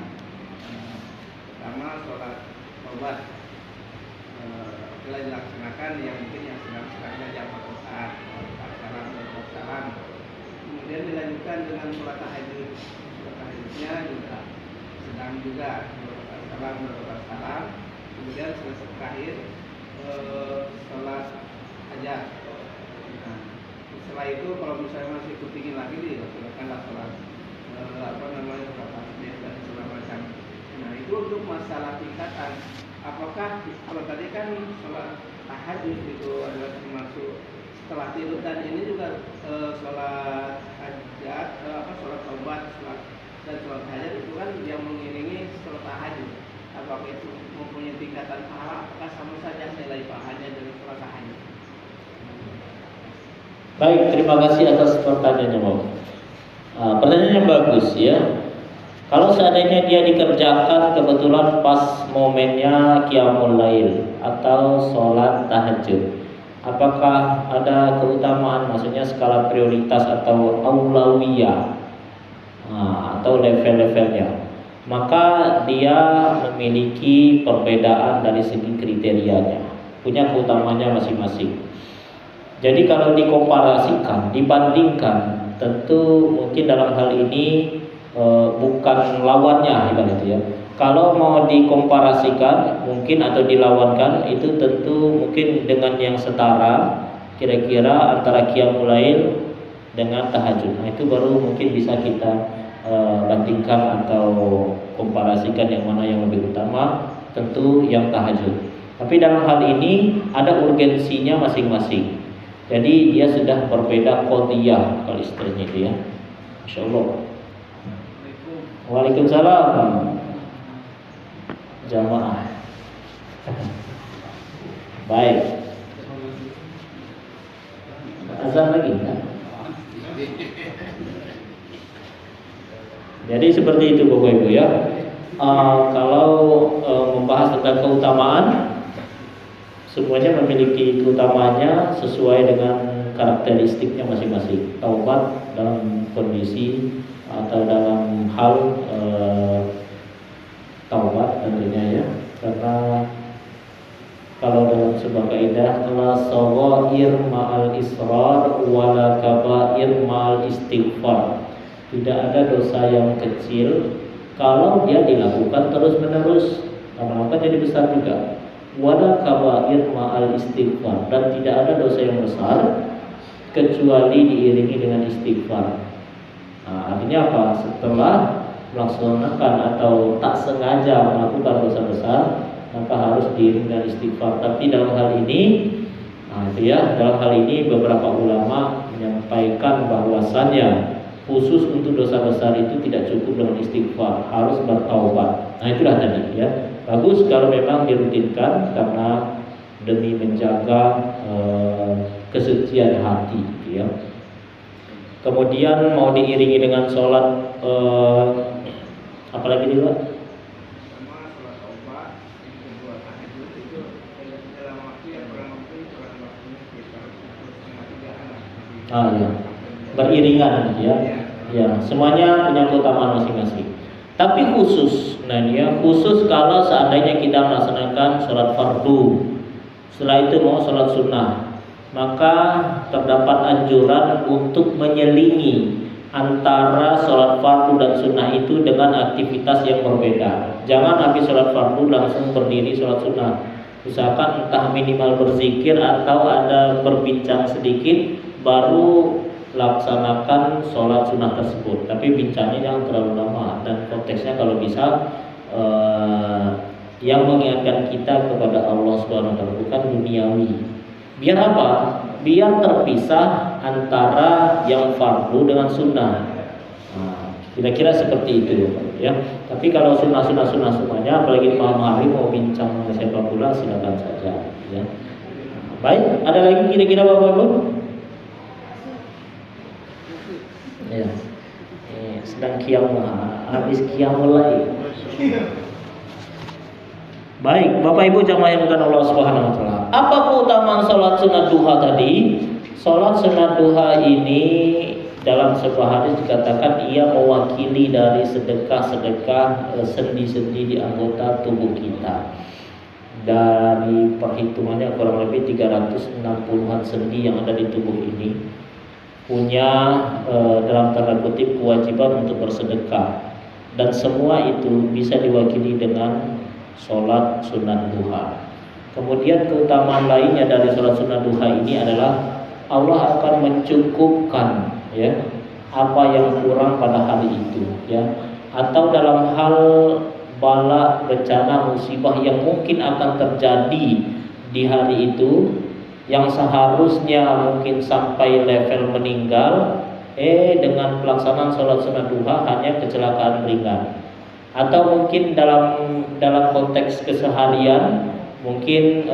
Speaker 5: pertama sholat taubat telah dilaksanakan yang mungkin yang sedang jam 4 saat, salam, kemudian dilanjutkan dengan sholat tahajud. Sholat tahajudnya juga sedang juga salam, kemudian selesai terakhir sholat hajat. Nah, setelah itu kalau misalnya masih kepingin lagi dilaksanakanlah sholat sholat tasbih dan segala macam. Nah itu untuk masalah tingkatan. Apakah kalau tadi kan sholat tahajud itu adalah termasuk setelah tidur, dan ini juga sholat hajat, sholat taubat, dan sholat hajat itu kan yang mengiringi sholat tahajud. Apakah itu mempunyai tingkatan pahala? Apakah sama saja nilai pahalanya dengan sholat tahajud?
Speaker 1: Baik, terima kasih atas pertanyaannya, Bapak. Pertanyaan yang bagus ya. Kalau seandainya dia dikerjakan kebetulan pas momennya qiyamul lail atau sholat tahajud, apakah ada keutamaan, maksudnya skala prioritas atau aulawiyah atau level-levelnya? Maka dia memiliki perbedaan dari segi kriterianya, punya keutamanya masing-masing. Jadi kalau dikomparasikan, dibandingkan, tentu mungkin dalam hal ini bukan lawannya ibarat ya. Kalau mau dikomparasikan mungkin atau dilawankan, itu tentu mungkin dengan yang setara, kira-kira antara qiyamul lail dengan tahajud. Nah itu baru mungkin bisa kita bandingkan atau komparasikan yang mana yang lebih utama. Tentu yang tahajud. Tapi dalam hal ini ada urgensinya masing-masing. Jadi dia sudah berbeda qadiyah kalau istilahnya itu ya. Insyaallah. Waalaikumsalam. Jamaah. Baik. Azan lagi kan? Jadi seperti itu Bapak Ibu ya. Kalau membahas tentang keutamaan, semuanya memiliki keutamaannya sesuai dengan karakteristiknya masing-masing. Taubat dalam kondisi atau dalam hal taubat tentunya ya, karena kalau dalam sebuah kaidah la sawair ma'al israr wala kabair ma'al istighfar. Tidak ada dosa yang kecil kalau dia dilakukan terus-menerus, lama-lama jadi besar juga. Wala kabair ma'al istighfar, dan tidak ada dosa yang besar kecuali diiringi dengan istighfar. Nah, artinya apa? Setelah melaksanakan atau tak sengaja melakukan dosa besar, maka harus diiringi dengan istighfar. Tapi dalam hal ini, dalam hal ini beberapa ulama menyampaikan bahwasannya khusus untuk dosa besar itu tidak cukup dengan istighfar, harus bertaubat. Nah itulah tadi ya. Bagus kalau memang dirutinkan karena demi menjaga kesucian hati, ya. Kemudian mau diiringi dengan sholat apalagi di luar? Ya. Beriringan ya. Ya, semuanya punya keutamaan masing-masing. Tapi khusus, khusus kalau seandainya kita melaksanakan sholat fardu, setelah itu mau sholat sunnah, maka terdapat anjuran untuk menyelingi antara sholat fardu dan sunnah itu dengan aktivitas yang berbeda. Jangan habis sholat fardu langsung berdiri sholat sunnah. Usahakan entah minimal berzikir atau ada berbincang sedikit baru laksanakan sholat sunnah tersebut. Tapi bincangnya jangan terlalu lama, dan konteksnya kalau bisa yang mengingatkan kita kepada Allah Subhanahu wa taala, bukan duniawi. Biar apa? Biar terpisah antara yang fardu dengan sunnah. Kira-kira seperti itu ya. Tapi kalau sunnah semuanya, apalagi malam hari mau bincang dengan siapa pula, silakan saja ya. Baik, ada lagi kira-kira Bapak-Ibu? Ya. Sedang habis qiyamul lail. Baik, Bapak Ibu jamaah yang dimuliakan Allah Subhanahu wa taala. Apa keutamaan salat sunat duha tadi? Salat sunat duha ini dalam sebuah hadis dikatakan ia mewakili dari sedekah-sedekah sendi-sendi di anggota tubuh kita. Dari perhitungannya kurang lebih 360-an sendi yang ada di tubuh ini punya dalam tanda kutip kewajiban untuk bersedekah, dan semua itu bisa diwakili dengan sholat sunat duha. Kemudian keutamaan lainnya dari sholat sunat duha ini adalah Allah akan mencukupkan ya apa yang kurang pada hari itu ya, atau dalam hal bala, bencana, musibah yang mungkin akan terjadi di hari itu, yang seharusnya mungkin sampai level meninggal, dengan pelaksanaan sholat sunat duha hanya kecelakaan ringan. Atau mungkin dalam konteks keseharian, mungkin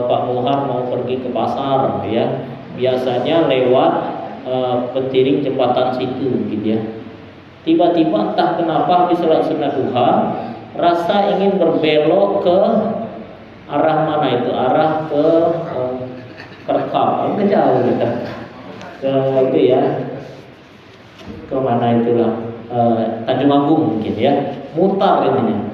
Speaker 1: Pak Muhar mau pergi ke pasar ya, biasanya lewat petiring jembatan situ gitu ya. Tiba-tiba entah kenapa habis sholat sunat duha rasa ingin berbelok ke arah mana itu, arah ke Kerkap, ke jauh kita ke itu ya, ke mana itulah Tanjung Agung mungkin ya, mutar intinya.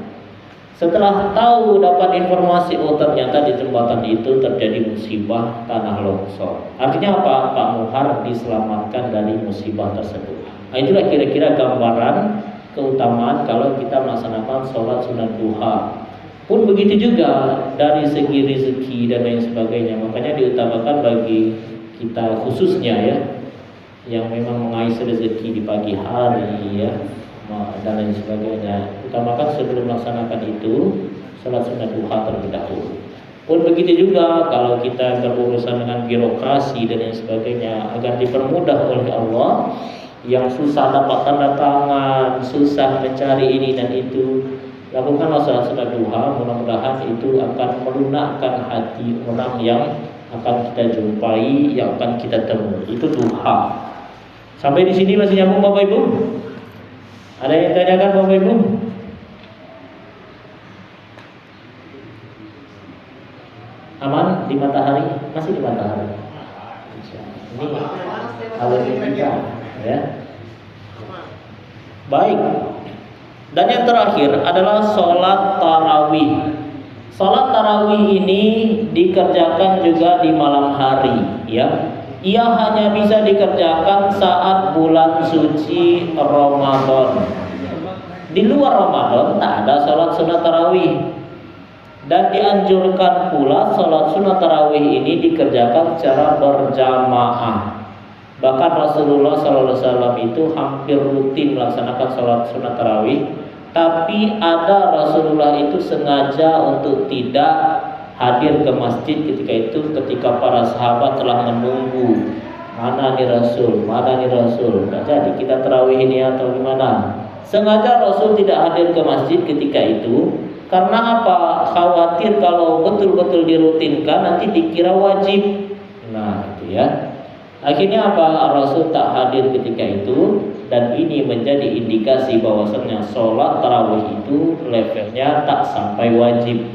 Speaker 1: Setelah tahu dapat informasi, oh ternyata di jembatan itu terjadi musibah tanah longsor. Artinya apa? Pak Muhar diselamatkan dari musibah tersebut. Nah, itulah kira-kira gambaran keutamaan kalau kita melaksanakan sholat sunat duha. Pun begitu juga dari segi rezeki dan lain sebagainya. Makanya diutamakan bagi kita khususnya ya, yang memang mengais rezeki di pagi hari ya, dan lain sebagainya. Utamakan sebelum melaksanakan itu sholat sunat duha terlebih dahulu. Pun begitu juga kalau kita berurusan dengan birokrasi dan lain sebagainya, agar dipermudah oleh Allah, yang susah dapat tanda tangan, susah mencari ini dan itu, Lakukanlah salat sunat duha, mudah-mudahan itu akan melunakkan hati orang yang akan kita jumpai, yang akan kita temui. Itu duha. Sampai di sini masih nyambung Bapak Ibu? Ada yang tanyakan Bapak Ibu? Aman di matahari? Masih di matahari. Ini awal kita, ya. Baik. Dan yang terakhir adalah sholat tarawih. Sholat tarawih ini dikerjakan juga di malam hari, ya. Ia hanya bisa dikerjakan saat bulan suci Ramadan. Di luar Ramadan tak ada sholat sunat tarawih. Dan dianjurkan pula sholat sunat tarawih ini dikerjakan secara berjamaah. Bahkan Rasulullah SAW itu hampir rutin melaksanakan sholat sunat tarawih. Tapi ada Rasulullah itu sengaja untuk tidak hadir ke masjid ketika itu, ketika para sahabat telah menunggu mana nih Rasul, mana nih Rasul. Nah, jadi kita tarawih ini atau gimana? Sengaja Rasul tidak hadir ke masjid ketika itu. Karena apa? Khawatir kalau betul-betul dirutinkan nanti dikira wajib. Nah, itu ya. Akhirnya apa? Rasul tak hadir ketika itu, dan ini menjadi indikasi bahwasanya sholat tarawih itu levelnya tak sampai wajib.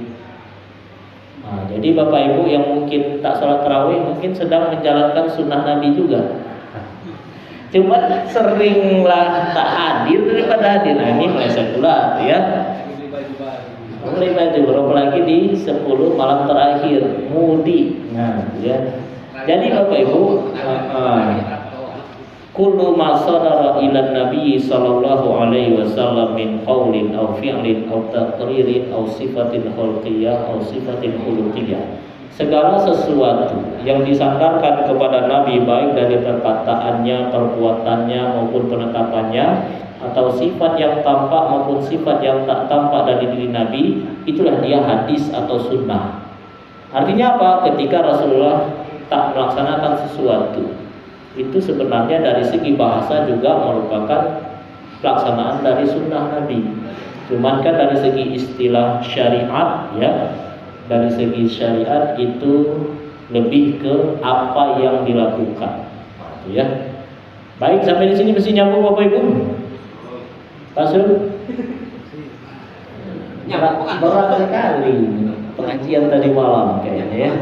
Speaker 1: Nah, jadi Bapak Ibu yang mungkin tak sholat tarawih mungkin sedang menjalankan sunnah Nabi juga. Cuma seringlah tak hadir daripada hadir. Nah, ini meleset pula, ya. Beli baju apalagi di 10 malam terakhir mudik. Nah, ya. Jadi Bapak Ibu, kullu ma sadara ila Nabi sallallahu alaihi wasallam min qaulin aw fi'lin aw taqririn aw sifatin khulqiyah aw sifatin khuluqiyah. Segala sesuatu yang disandarkan kepada Nabi, baik dari perkataannya, perbuatannya maupun penetapannya, atau sifat yang tampak maupun sifat yang tak tampak dari diri Nabi, itulah dia hadis atau sunnah. Artinya apa? Ketika Rasulullah tak melaksanakan sesuatu, itu sebenarnya dari segi bahasa juga merupakan pelaksanaan dari sunnah Nabi. Cuman kan dari segi istilah syariat, ya, dari segi syariat itu lebih ke apa yang dilakukan, ya. Baik, sampai di sini mesti nyambung Bapak Ibu. Pasur? Berat sekali pengajian tadi malam kayaknya, ya.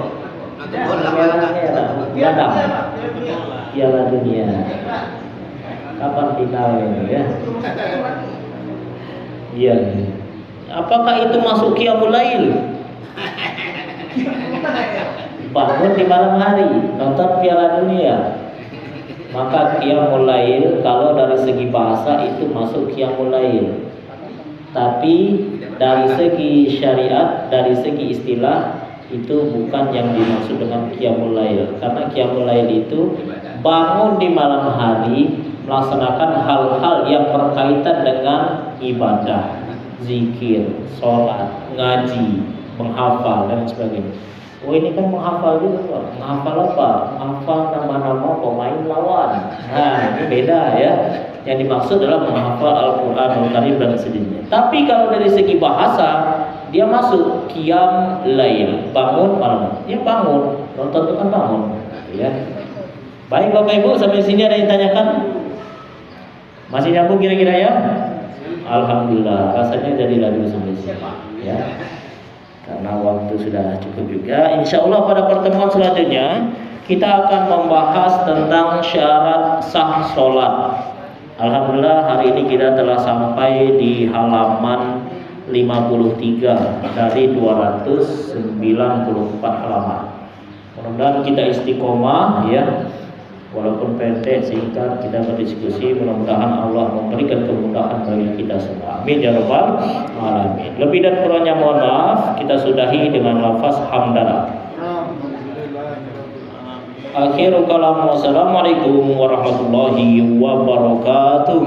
Speaker 1: Piala Dunia. Kapan finalnya, ya? Iya. Apakah itu masuk qiyamul lail? Bangun di malam hari nonton Piala Dunia. Maka qiyamul lail kalau dari segi bahasa itu masuk qiyamul lail. Tapi dari segi syariat, dari segi istilah itu bukan yang dimaksud dengan qiyamul lail. Karena qiyamul lail itu bangun di malam hari melaksanakan hal-hal yang berkaitan dengan ibadah, zikir, sholat, ngaji, menghafal dan sebagainya. Oh, ini kan menghafal juga, Pak. Menghafal apa? Menghafal nama-nama pemain lawan. Nah, ini beda, ya. Yang dimaksud adalah menghafal Al-Quran, Al-Karim dan sejenisnya. Tapi kalau dari segi bahasa, dia masuk qiyam lail, bangun malam. Dia bangun, nonton itu kan bangun, ya. Baik Bapak Ibu, sampai sini ada yang tanyakan? Masih nyambung kira-kira, ya? Alhamdulillah, rasanya jadi lalu sampai sini, ya. Karena waktu sudah cukup juga. Insya Allah pada pertemuan selanjutnya kita akan membahas tentang syarat sah sholat. Alhamdulillah hari ini kita telah sampai di halaman 53 dari 294 halaman. Mudah-mudahan kita istiqomah, ya. Walaupun pendek, singkat, kita berdiskusi. Mudah-mudahan Allah memberikan kemudahan bagi kita semua. Amin ya rabbal alamin. Lebih dan kurangnya mohon maaf. Kita sudahi dengan lafaz hamdalah. Akhirul kalam. Wassalamualaikum warahmatullahi wabarakatuh.